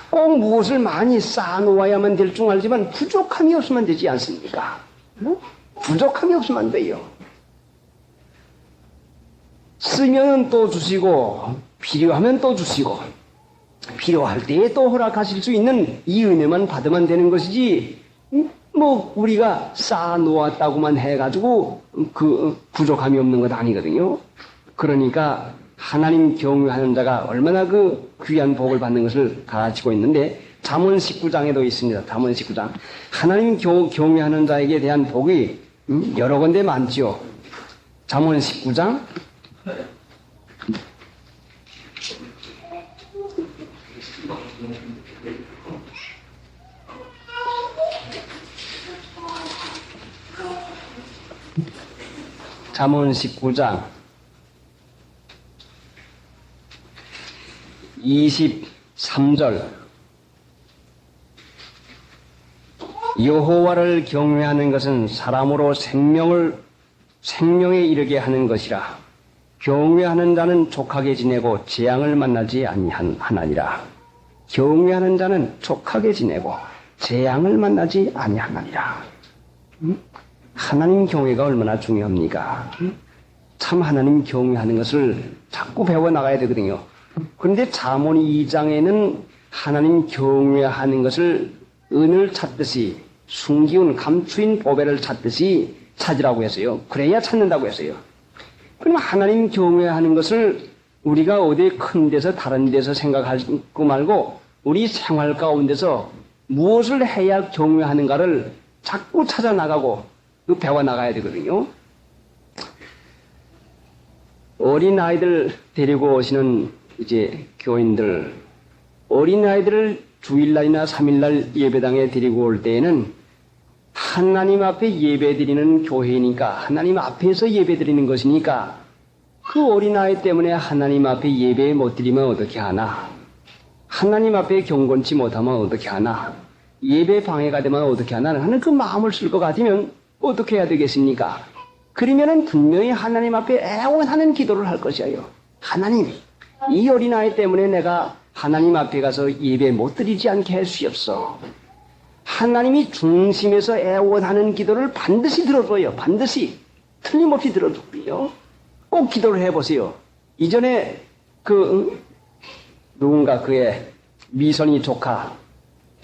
꼭 무엇을 많이 쌓아놓아야만 될 줄 알지만 부족함이 없으면 되지 않습니까? 부족함이 없으면 안 돼요. 쓰면 또 주시고 필요하면 또 주시고 필요할 때에 또 허락하실 수 있는 이 은혜만 받으면 되는 것이지 뭐 우리가 쌓아놓았다고만 해가지고 그 부족함이 없는 것 아니거든요. 그러니까 하나님 경외하는 자가 얼마나 그 귀한 복을 받는 것을 가르치고 있는데 잠언 19장에도 있습니다. 잠언 19장. 하나님 경외하는 자에게 대한 복이 여러 군데 많지요. 잠언 19장 잠언 19장 23절 여호와를 경외하는 것은 사람으로 생명에 이르게 하는 것이라. 경외하는 자는 족하게 지내고 재앙을 만나지 아니하나니라. 경외하는 자는 족하게 지내고 재앙을 만나지 아니하나니라. 하나님 경외가 얼마나 중요합니까? 참 하나님 경외하는 것을 자꾸 배워나가야 되거든요. 그런데 잠언 2장에는 하나님 경외하는 것을 은을 찾듯이 숨기운 감추인 보배를 찾듯이 찾으라고 했어요. 그래야 찾는다고 했어요. 그럼 하나님 경외하는 것을 우리가 어디 큰 데서 다른 데서 생각하고 말고 우리 생활 가운데서 무엇을 해야 경외하는가를 자꾸 찾아 나가고 배워 나가야 되거든요. 어린 아이들 데리고 오시는 이제 교인들, 어린 아이들을 주일날이나 3일날 예배당에 데리고 올 때에는 하나님 앞에 예배 드리는 교회니까 하나님 앞에서 예배 드리는 것이니까 그 어린아이 때문에 하나님 앞에 예배 못 드리면 어떻게 하나? 하나님 앞에 경건치 못하면 어떻게 하나? 예배 방해가 되면 어떻게 하나? 하는 그 마음을 쓸 것 같으면 어떻게 해야 되겠습니까? 그러면은 분명히 하나님 앞에 애원하는 기도를 할 것이에요. 하나님, 이 어린아이 때문에 내가 하나님 앞에 가서 예배 못 드리지 않게 해 주시옵소서. 하나님이 중심에서 애원하는 기도를 반드시 들어줘요. 반드시. 틀림없이 들어주고요. 꼭 기도를 해보세요. 이전에 누군가 그의 미선이 조카,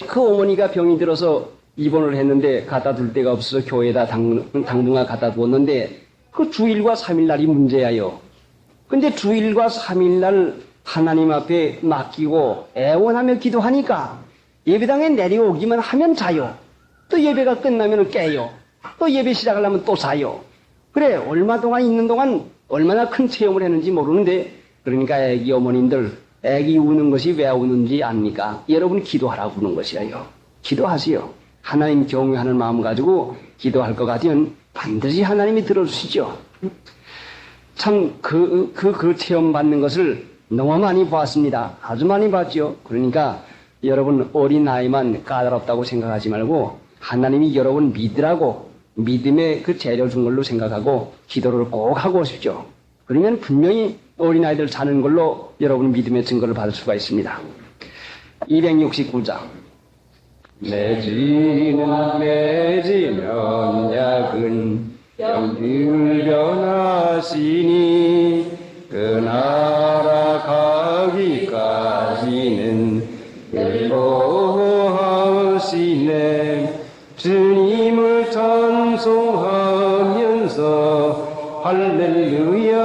그 어머니가 병이 들어서 입원을 했는데 갖다 둘 데가 없어서 교회에다 당분간 갖다 두었는데 그 주일과 3일 날이 문제예요. 근데 주일과 3일 날 하나님 앞에 맡기고 애원하며 기도하니까 예배당에 내려오기만 하면 자요. 또 예배가 끝나면 깨요. 또 예배 시작하려면 또 자요. 그래, 얼마 동안 있는 동안 얼마나 큰 체험을 했는지 모르는데, 그러니까 애기 어머님들, 애기 우는 것이 왜 우는지 압니까? 여러분 기도하라고 우는 것이에요. 기도하세요. 하나님 경외하는 마음 가지고 기도할 것 같으면 반드시 하나님이 들어주시죠. 참 그 체험 받는 것을 너무 많이 보았습니다. 아주 많이 봤죠. 그러니까 여러분 어린아이만 까다롭다고 생각하지 말고 하나님이 여러분 믿으라고 믿음의 그 재료 준 걸로 생각하고 기도를 꼭 하고 오십시오. 그러면 분명히 어린아이들 자는 걸로 여러분 믿음의 증거를 받을 수가 있습니다. 269장. 매지는 매지면 약은 영들 변하시니 그 나라 가기까지는 일보하시네. 주님을 찬송하면서 할렐루야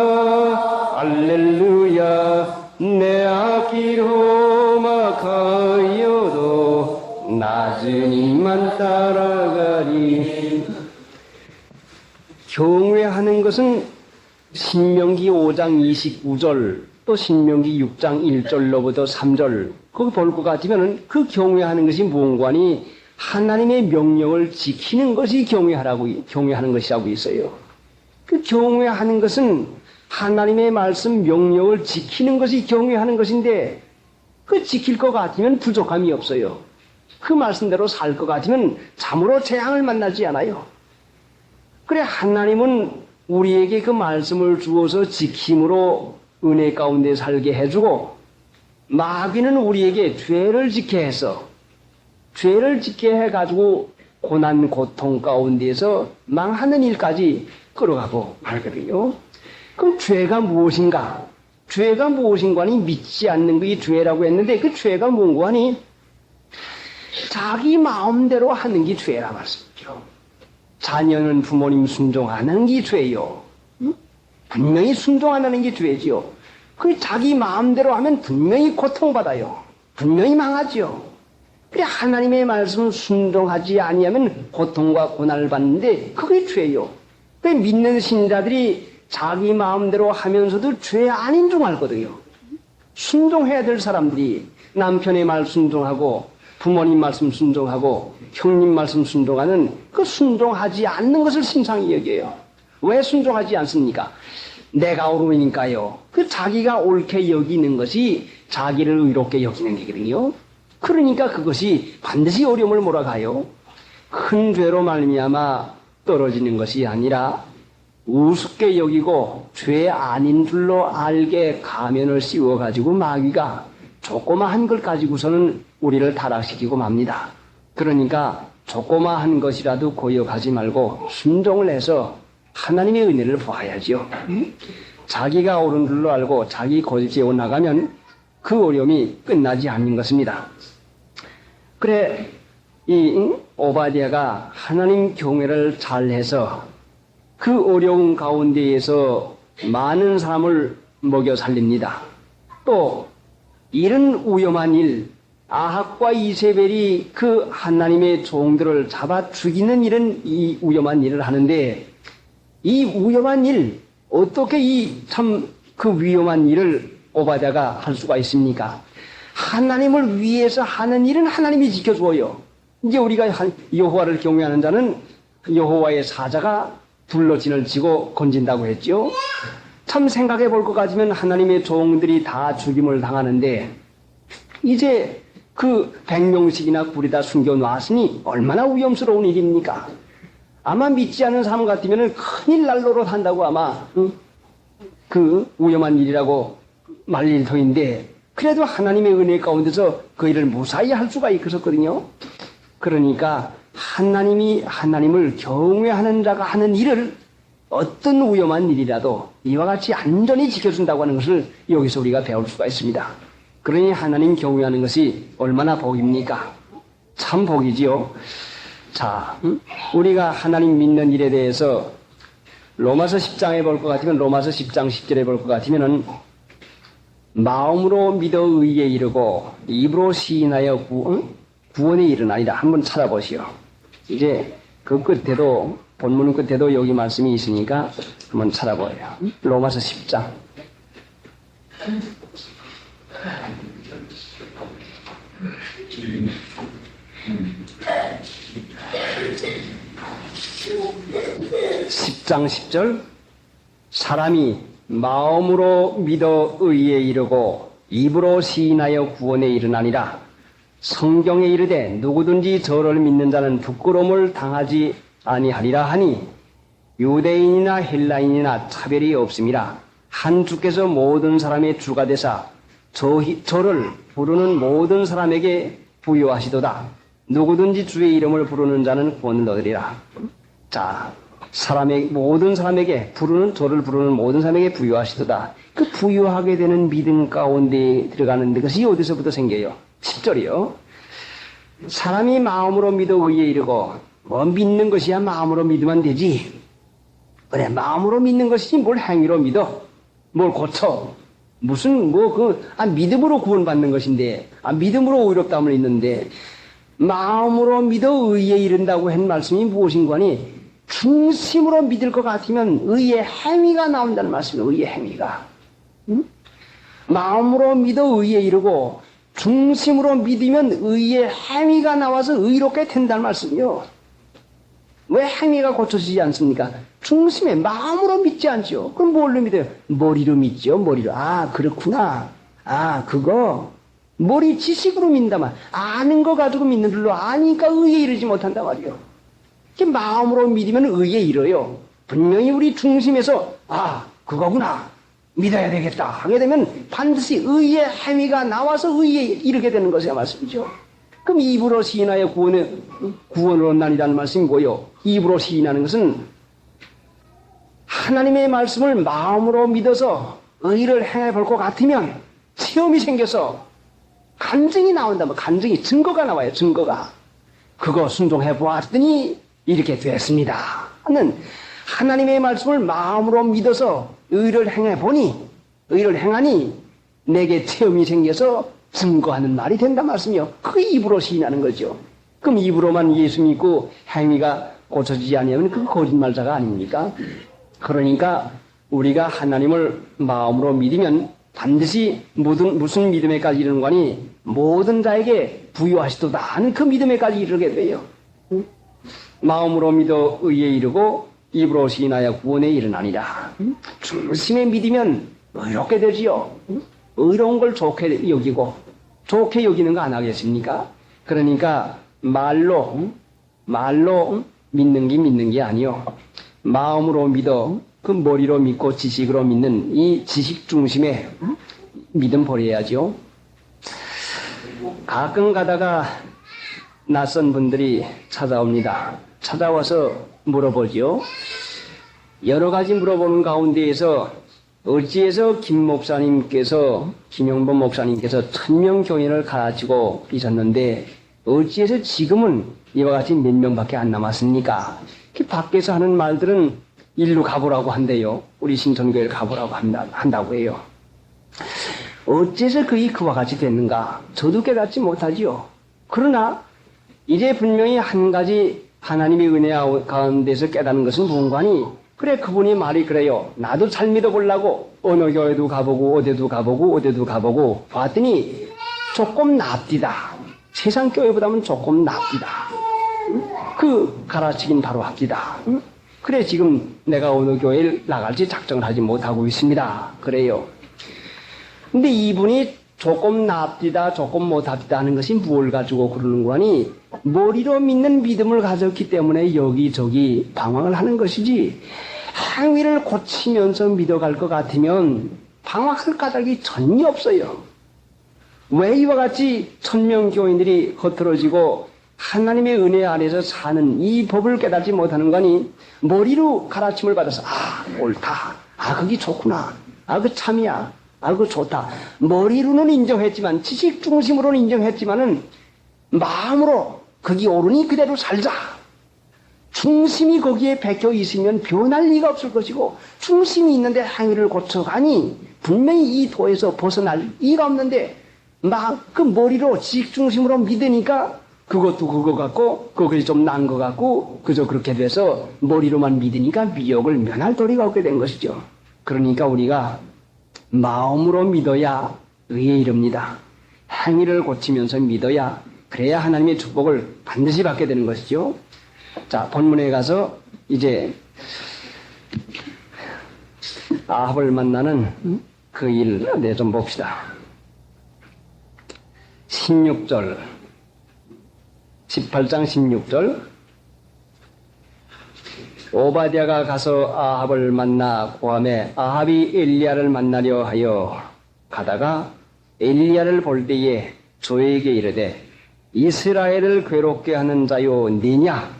할렐루야 내 앞길로 막하여도 나 주님만 따라가리. 경외하는 것은 신명기 5장 29절 또 신명기 6장 1절로부터 3절 거기 볼 것 같으면 그 경외하는 것이 무언가니 하나님의 명령을 지키는 것이 경외하는 것이라고 있어요. 그 경외하는 것은 하나님의 말씀 명령을 지키는 것이 경외하는 것인데 그 지킬 것 같으면 부족함이 없어요. 그 말씀대로 살 것 같으면 참으로 재앙을 만나지 않아요. 그래 하나님은 우리에게 그 말씀을 주어서 지킴으로 은혜 가운데 살게 해주고 마귀는 우리에게 죄를 짓게 해서 죄를 짓게 해가지고 고난 고통 가운데에서 망하는 일까지 끌어가고 말거든요. 그럼 죄가 무엇인가? 죄가 무엇인가니 믿지 않는 것이 죄라고 했는데 그 죄가 뭔가니 자기 마음대로 하는 게 죄라 말씀이죠. 자녀는 부모님 순종하는 게 죄요. 분명히 순종 안 하는 게 죄지요. 그 자기 마음대로 하면 분명히 고통받아요. 분명히 망하지요. 그래 하나님의 말씀 순종하지 아니하면 고통과 고난을 받는데 그게 죄요. 그 믿는 신자들이 자기 마음대로 하면서도 죄 아닌 줄 알거든요. 순종해야 될 사람들이 남편의 말 순종하고 부모님 말씀 순종하고 형님 말씀 순종하는 그 순종하지 않는 것을 신상히 여겨요. 왜 순종하지 않습니까? 내가 옳으니까요. 그 자기가 옳게 여기는 것이 자기를 의롭게 여기는 게거든요. 그러니까 그것이 반드시 어려움을 몰아가요. 큰 죄로 말미암아 떨어지는 것이 아니라 우습게 여기고 죄 아닌 줄로 알게 가면을 씌워가지고 마귀가 조그마한 걸 가지고서는 우리를 타락시키고 맙니다. 그러니까 조그마한 것이라도 고역하지 말고 순종을 해서 하나님의 은혜를 보아야죠. 자기가 옳은 줄로 알고 자기 고집에 나가면 그 어려움이 끝나지 않는 것입니다. 그래 이 오바댜가 하나님 경외를 잘해서 그 어려운 가운데에서 많은 사람을 먹여 살립니다. 또 이런 위험한 일, 아합과 이세벨이 그 하나님의 종들을 잡아 죽이는 이런 이 위험한 일을 하는데 이 위험한 일, 어떻게 이 참 그 위험한 일을 오바댜가 할 수가 있습니까? 하나님을 위해서 하는 일은 하나님이 지켜줘요. 이제 우리가 여호와를 경외하는 자는 여호와의 사자가 불러진을 지고 건진다고 했죠. 참 생각해 볼 것 같으면 하나님의 종들이 다 죽임을 당하는데 이제 그 100명씩이나 굴에다 숨겨놨으니 얼마나 위험스러운 일입니까? 아마 믿지 않는 사람 같으면 큰일 날 노릇한다고 아마 그 위험한 일이라고 말릴 터인데 그래도 하나님의 은혜 가운데서 그 일을 무사히 할 수가 있었거든요. 그러니까 하나님을 경외하는 자가 하는 일을 어떤 위험한 일이라도 이와 같이 안전히 지켜준다고 하는 것을 여기서 우리가 배울 수가 있습니다. 그러니 하나님 경외하는 것이 얼마나 복입니까? 참 복이지요. 자, 우리가 하나님 믿는 일에 대해서 로마서 10장에 볼 것 같으면 로마서 10장 10절에 볼 것 같으면은 마음으로 믿어 의에 이르고 입으로 시인하여 구원에 이르나이다. 한번 찾아보시오. 이제 그 끝에도 본문 끝에도 여기 말씀이 있으니까 한번 찾아보세요. 로마서 10장. (10장 10절) 사람이 마음으로 믿어 의에 이르고 입으로 시인하여 구원에 이르나니라. 성경에 이르되 누구든지 저를 믿는 자는 부끄러움을 당하지 아니하리라 하니 유대인이나 헬라인이나 차별이 없음이라. 한 주께서 모든 사람의 주가 되사 저를 부르는 모든 사람에게 부여하시도다. 누구든지 주의 이름을 부르는 자는 구원을 얻으리라. 자, 모든 사람에게 저를 부르는 모든 사람에게 부여하시도다. 그 부여하게 되는 믿음 가운데 들어가는 것이 어디서부터 생겨요? 10절이요. 사람이 마음으로 믿어 의에 이르고 믿는 것이야 마음으로 믿으면 되지. 그래, 마음으로 믿는 것이지 뭘 행위로 믿어? 뭘 고쳐? 무슨 믿음으로 구원받는 것인데 믿음으로 의롭다함을 있는데 마음으로 믿어 의에 이른다고 한 말씀이 무엇인가 하니 중심으로 믿을 것 같으면 의의 행위가 나온다는 말씀이에요. 의의 행위가. 마음으로 믿어 의에 이르고 중심으로 믿으면 의의 행위가 나와서 의롭게 된다는 말씀이요. 왜 행위가 고쳐지지 않습니까? 중심에 마음으로 믿지 않죠. 그럼 뭘로 믿어요? 머리로 믿죠. 머리로. 아, 그렇구나. 아, 그거 머리 지식으로 믿는다만 아는 거 가지고 믿는 줄로 아니까 의에 이르지 못한단 말이요. 마음으로 믿으면 의에 이르요. 분명히 우리 중심에서 그거구나. 믿어야 되겠다 하게 되면 반드시 의의 행위가 나와서 의에 이르게 되는 것이야 말씀이죠. 그럼 입으로 시인하여 구원을 얻나니라는 말씀이 뭐요? 입으로 시인하는 것은 하나님의 말씀을 마음으로 믿어서 의를 행해 볼 것 같으면 체험이 생겨서 간증이 나온다면 간증이 증거가 나와요. 증거가. 그거 순종해 보았더니 이렇게 됐습니다 하는 하나님의 말씀을 마음으로 믿어서 의를 행하니 내게 체험이 생겨서 증거하는 말이 된단 말씀이요. 그게 입으로 시인하는 거죠. 그럼 입으로만 예수 믿고 행위가 고쳐지지 않으면 그 거짓말자가 아닙니까? 그러니까 우리가 하나님을 마음으로 믿으면 반드시 무슨 믿음에까지 이르는 거니 모든 자에게 부여하시도다 하는 그 믿음에까지 이르게 돼요. 마음으로 믿어 의에 이르고 입으로 시인하여 구원에 이르나니라. 중심에 믿으면 의롭게 되지요. 의로운 걸 좋게 여기고 좋게 여기는 거 안 하겠습니까? 그러니까 말로 말로 믿는 게 아니요. 마음으로 믿어 그 머리로 믿고 지식으로 믿는 이 지식 중심의 믿음 버려야죠. 가끔 가다가 낯선 분들이 찾아옵니다. 찾아와서 물어보지요. 여러 가지 물어보는 가운데에서 어찌해서 김영범 목사님께서 천명교인을 가르치고 계셨는데 어찌해서 지금은 이와 같이 몇 명밖에 안 남았습니까? 그 밖에서 하는 말들은 일로 가보라고 한대요. 우리 신천교회를 가보라고 한다고 해요. 어째서 그와 같이 됐는가? 저도 깨닫지 못하지요. 그러나 이제 분명히 한 가지 하나님의 은혜 가운데서 깨닫는 것은 무언가니 그래 그분이 말이 그래요. 나도 잘 믿어보려고 어느 교회도 가보고 어디도 가보고 봤더니 조금 납디다. 세상 교회보다는 조금 납디다. 그 가르치긴 바로 합디다. 그래 지금 내가 어느 교회를 나갈지 작정을 하지 못하고 있습니다. 그래요. 근데 이분이 조금 납디다 조금 못합디다 하는 것이 뭘 가지고 그러는 거니 머리로 믿는 믿음을 가졌기 때문에 여기저기 방황을 하는 것이지 행위를 고치면서 믿어갈 것 같으면 방황할 까닭이 전혀 없어요. 왜 이와 같이 천명교인들이 흩어지고 하나님의 은혜 아래서 사는 이 법을 깨닫지 못하는 거니 머리로 가르침을 받아서 옳다, 그게 좋구나, 그 참이야, 그 좋다. 머리로는 인정했지만 지식 중심으로는 인정했지만은 마음으로 그게 옳으니 그대로 살자. 중심이 거기에 박혀 있으면 변할 리가 없을 것이고 중심이 있는데 행위를 고쳐가니 분명히 이 도에서 벗어날 리가 없는데 막 그 머리로 지식 중심으로 믿으니까 그것도 그거 같고 그것이 좀 난 것 같고 그저 그렇게 돼서 머리로만 믿으니까 미혹을 면할 도리가 없게 된 것이죠. 그러니까 우리가 마음으로 믿어야 의에 이릅니다. 행위를 고치면서 믿어야 그래야 하나님의 축복을 반드시 받게 되는 것이죠. 자, 본문에 가서 이제 아합을 만나는 그 일 좀 봅시다. 16절 18장 16절 오바댜가 가서 아합을 만나 고함에 아합이 엘리야를 만나려 하여 가다가 엘리야를 볼 때에 저에게 이르되 이스라엘을 괴롭게 하는 자요 니냐?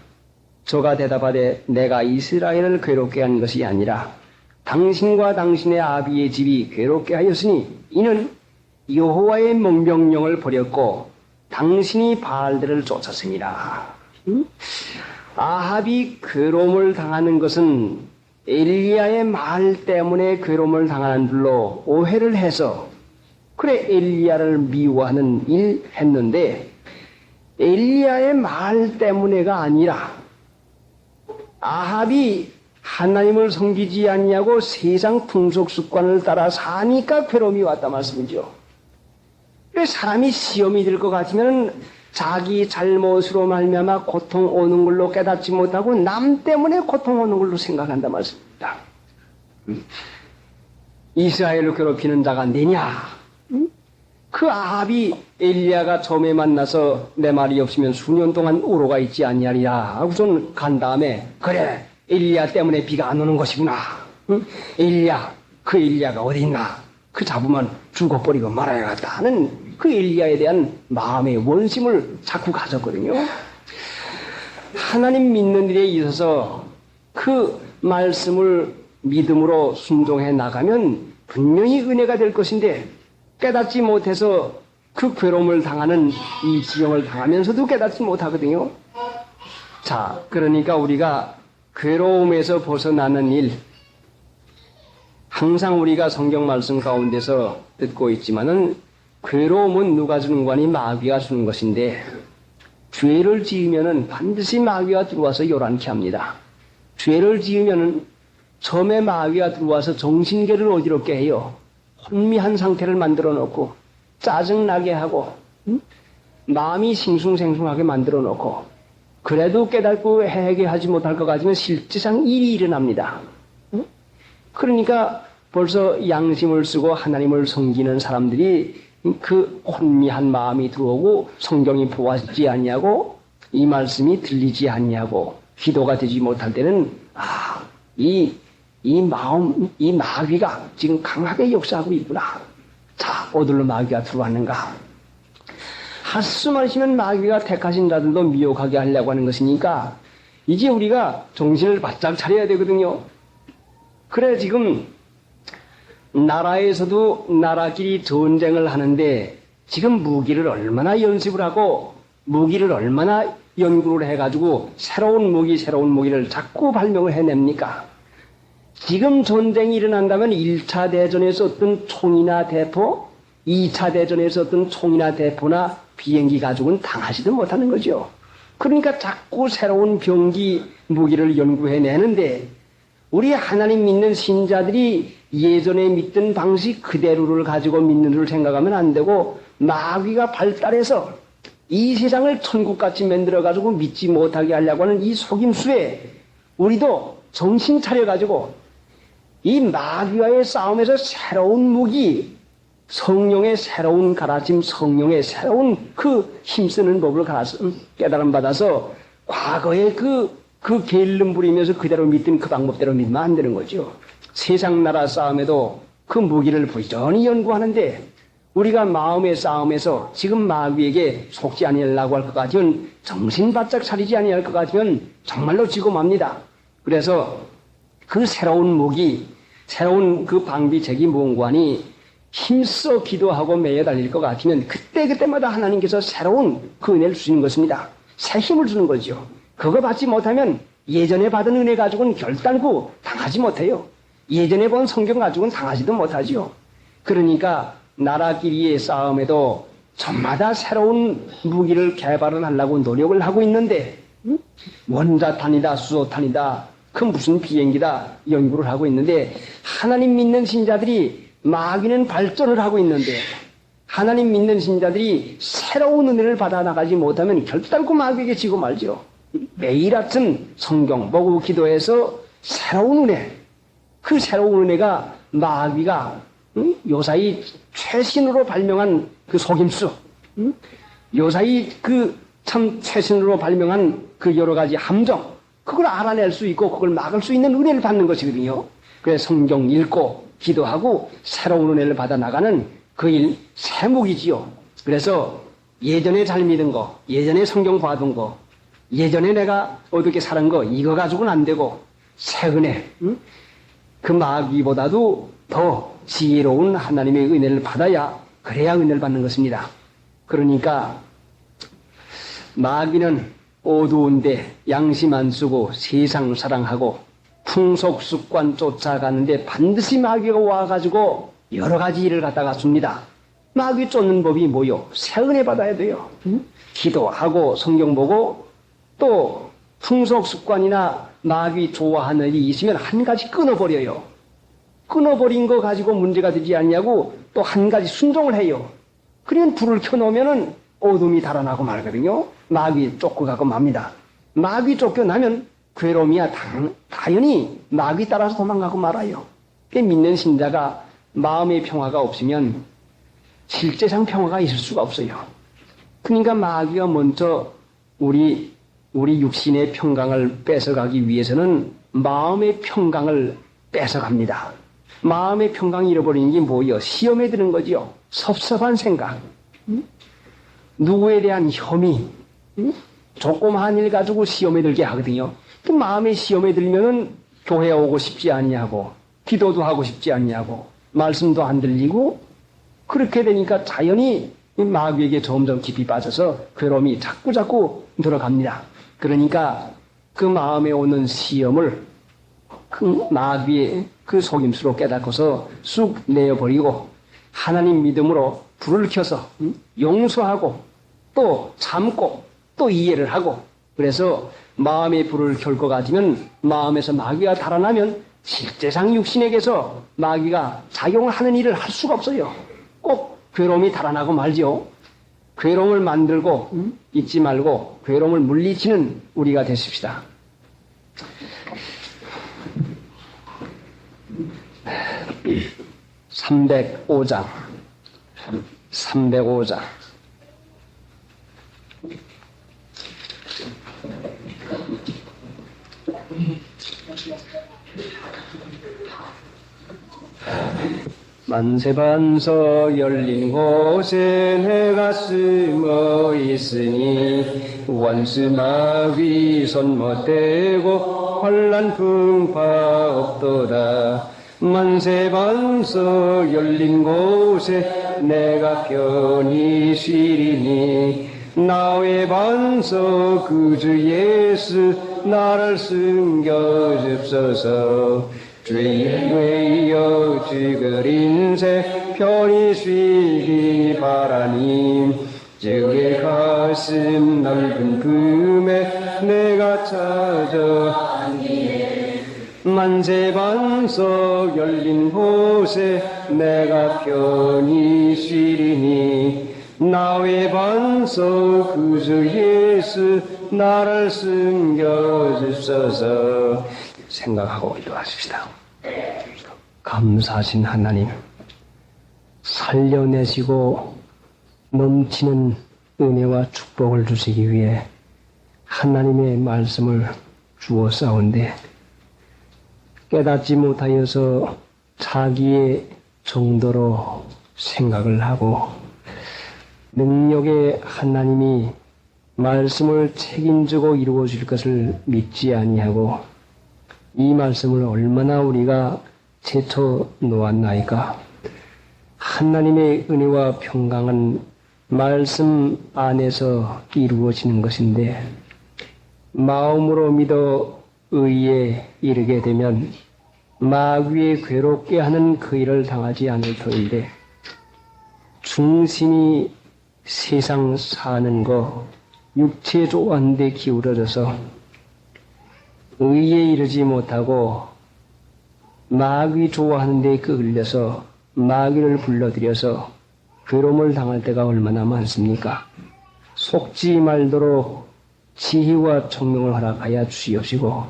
저가 대답하되 내가 이스라엘을 괴롭게 한 것이 아니라 당신과 당신의 아비의 집이 괴롭게 하였으니 이는 여호와의 명령을 버렸고 당신이 바알들을 쫓았습니다. 아합이 괴로움을 당하는 것은 엘리야의 말 때문에 괴로움을 당하는 줄로 오해를 해서 그래 엘리야를 미워하는 일 했는데 엘리야의 말 때문에가 아니라 아합이 하나님을 섬기지 아니하고 세상 풍속 습관을 따라 사니까 괴로움이 왔다 말씀이죠. 사람이 시험이 될 것 같으면 자기 잘못으로 말미암아 고통 오는 걸로 깨닫지 못하고 남 때문에 고통 오는 걸로 생각한다 말씀입니다. 이스라엘을 괴롭히는 자가 내냐? 그 아합이 엘리야가 처음에 만나서 내 말이 없으면 수년 동안 우로가 있지 아니하리라 하고선 간 다음에 그래 엘리야 때문에 비가 안 오는 것이구나. 엘리야 그 엘리야가 어디 있나? 그 잡으면 죽어버리고 말아야겠다 하는 그 엘리야에 대한 마음의 원심을 자꾸 가졌거든요. 하나님 믿는 일에 있어서 그 말씀을 믿음으로 순종해 나가면 분명히 은혜가 될 것인데 깨닫지 못해서 그 괴로움을 당하는 이 지경을 당하면서도 깨닫지 못하거든요. 자, 그러니까 우리가 괴로움에서 벗어나는 일, 항상 우리가 성경 말씀 가운데서 듣고 있지만은 괴로움은 누가 주는 거니 마귀가 주는 것인데 죄를 지으면은 반드시 마귀가 들어와서 요란케 합니다. 죄를 지으면은 처음에 마귀가 들어와서 정신계를 어지럽게 해요. 혼미한 상태를 만들어 놓고 짜증나게 하고 마음이 싱숭생숭하게 만들어 놓고 그래도 깨닫고 해결하지 못할 것 같으면 실제상 일이 일어납니다. 그러니까 벌써 양심을 쓰고 하나님을 섬기는 사람들이 그 혼미한 마음이 들어오고 성경이 보아지지 아니하고 이 말씀이 들리지 아니하고 기도가 되지 못할 때는 이 마귀가 지금 강하게 역사하고 있구나. 자, 어디로 마귀가 들어왔는가? 한숨하시면 마귀가 택하신 자들도 미혹하게 하려고 하는 것이니까 이제 우리가 정신을 바짝 차려야 되거든요. 그래 지금 나라에서도 나라끼리 전쟁을 하는데 지금 무기를 얼마나 연습을 하고 무기를 얼마나 연구를 해가지고 새로운 무기를 자꾸 발명을 해냅니까? 지금 전쟁이 일어난다면 1차 대전에서 어떤 총이나 대포, 2차 대전에서 어떤 총이나 대포나 비행기 가지고는 당하지도 못하는 거죠. 그러니까 자꾸 새로운 병기, 무기를 연구해내는데 우리 하나님 믿는 신자들이 예전에 믿던 방식 그대로를 가지고 믿는 줄 생각하면 안 되고 마귀가 발달해서 이 세상을 천국같이 만들어가지고 믿지 못하게 하려고 하는 이 속임수에 우리도 정신 차려가지고 이 마귀와의 싸움에서 새로운 무기, 성령의 새로운 가르침, 성령의 새로운 그 힘쓰는 법을 깨달음 받아서 과거에 그 게을름 부리면서 그대로 믿던 그 방법대로 믿으면 안 되는 거죠. 세상 나라 싸움에도 그 무기를 부지런히 연구하는데 우리가 마음의 싸움에서 지금 마귀에게 속지 아니하려고 할 것 같으면 정신 바짝 차리지 아니할 것 같으면 정말로 지고 맙니다. 그래서 그 새로운 무기, 새로운 그 방비 제기 무언관이 힘써 기도하고 매여 달릴 것 같으면 그때마다 하나님께서 새로운 그 은혜를 주시는 것입니다. 새 힘을 주는 거죠. 그거 받지 못하면 예전에 받은 은혜 가지고는 결단코 당하지 못해요. 예전에 본 성경 가지고는 당하지도 못하죠. 그러니까 나라끼리의 싸움에도 저마다 새로운 무기를 개발을 하려고 노력을 하고 있는데 원자탄이다 수소탄이다 그 무슨 비행기다 연구를 하고 있는데 하나님 믿는 신자들이 마귀는 발전을 하고 있는데 하나님 믿는 신자들이 새로운 은혜를 받아 나가지 못하면 결단코 마귀에게 지고 말죠. 매일 아침 성경 보고 기도해서 새로운 은혜, 그 새로운 은혜가 마귀가 요사이 최신으로 발명한 그 속임수, 요사이 그 참 최신으로 발명한 그 여러 가지 함정, 그걸 알아낼 수 있고 그걸 막을 수 있는 은혜를 받는 것이거든요. 그래서 성경 읽고 기도하고 새로운 은혜를 받아 나가는 그 일 세목이지요. 그래서 예전에 잘 믿은 거, 예전에 성경 봐둔 거, 예전에 내가 어떻게 살은 거 이거 가지고는 안 되고 새 은혜, 그 마귀보다도 더 지혜로운 하나님의 은혜를 받아야 그래야 은혜를 받는 것입니다. 그러니까 마귀는 어두운데 양심 안 쓰고 세상 사랑하고 풍속 습관 쫓아가는데 반드시 마귀가 와가지고 여러 가지 일을 갖다가 줍니다. 마귀 쫓는 법이 뭐요? 새 은혜 받아야 돼요. 기도하고 성경 보고 또 풍속 습관이나 마귀 좋아하는 일이 있으면 한 가지 끊어버려요. 끊어버린 거 가지고 문제가 되지 않냐고 또 한 가지 순종을 해요. 그러면 불을 켜놓으면 어둠이 달아나고 말거든요. 마귀 쫓겨가고 맙니다. 마귀 쫓겨나면 괴로움이야 당연히 마귀 따라서 도망가고 말아요. 믿는 신자가 마음의 평화가 없으면 실제상 평화가 있을 수가 없어요. 그러니까 마귀가 먼저 우리 육신의 평강을 뺏어가기 위해서는 마음의 평강을 뺏어갑니다. 마음의 평강을 잃어버리는 게 뭐예요? 시험에 드는 거죠. 섭섭한 생각, 누구에 대한 혐의, 조그마한 일 가지고 시험에 들게 하거든요. 그 마음의 시험에 들면은 교회에 오고 싶지 않냐고, 기도도 하고 싶지 않냐고, 말씀도 안 들리고, 그렇게 되니까 자연히 마귀에게 점점 깊이 빠져서 괴로움이 자꾸 들어갑니다. 그러니까 그 마음에 오는 시험을 그 마귀의 그 속임수로 깨닫고서 쑥 내어버리고 하나님 믿음으로 불을 켜서 용서하고 또 참고 또 이해를 하고 그래서 마음의 불을 켤 것 같으면 마음에서 마귀가 달아나면 실제상 육신에게서 마귀가 작용을 하는 일을 할 수가 없어요. 꼭 괴로움이 달아나고 말죠. 괴로움을 만들고 잊지 말고 괴로움을 물리치는 우리가 되십시다. 305장 305장 만세반석 열린 곳에 내가 숨어 있으니 원수마귀 손 못대고 환난 풍파 없도다. 만세반석 열린 곳에 내가 편히 쉬리니 나의 반석 그주 예수 나를 숨겨 주옵소서. 주의여 죽을 인생 편히 쉬기 바라니 주의 가슴 넓은 품에 내가 찾아 만세반석 열린 곳에 내가 편히 쉬리니 나의 반석 구주 예수 나를 숨겨 주소서. 생각하고 기도하십시다. 감사하신 하나님, 살려내시고 넘치는 은혜와 축복을 주시기 위해 하나님의 말씀을 주었사온데 깨닫지 못하여서 자기의 정도로 생각을 하고 능력의 하나님이 말씀을 책임지고 이루어 줄 것을 믿지 아니하고 이 말씀을 얼마나 우리가 제쳐 놓았나이까. 하나님의 은혜와 평강은 말씀 안에서 이루어지는 것인데 마음으로 믿어 의에 이르게 되면 마귀의 괴롭게 하는 그 일을 당하지 않을 터인데 중심이 세상 사는 거 육체 좋아하는 데 기울어져서 의에 이르지 못하고 마귀 좋아하는 데 끌려서 마귀를 불러들여서 괴로움을 당할 때가 얼마나 많습니까? 속지 말도록 지혜와 총명을 허락하여 주시옵시고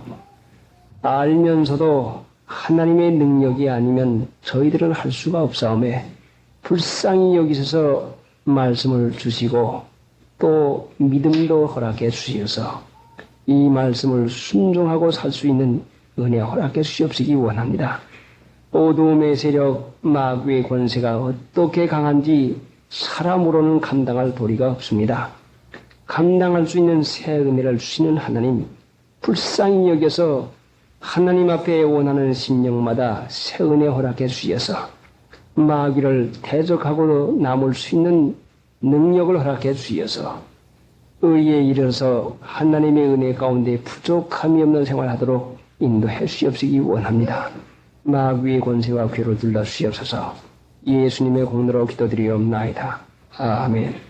알면서도 하나님의 능력이 아니면 저희들은 할 수가 없사오매 불쌍히 여기셔서 말씀을 주시고 또 믿음도 허락해 주시어서 이 말씀을 순종하고 살 수 있는 은혜 허락해 주시옵시기 원합니다. 어두움의 세력 마귀의 권세가 어떻게 강한지 사람으로는 감당할 도리가 없습니다. 감당할 수 있는 새 은혜를 주시는 하나님, 불쌍히 여겨서 하나님 앞에 원하는 심령마다 새 은혜 허락해 주셔서 마귀를 대적하고 남을 수 있는 능력을 허락해 주셔서 의에 이르러서 하나님의 은혜 가운데 부족함이 없는 생활하도록 인도해 주시옵시기 원합니다. 마귀의 권세와 괴로 둘러 주시옵소서. 예수님의 공로로 기도드리옵나이다. 아멘.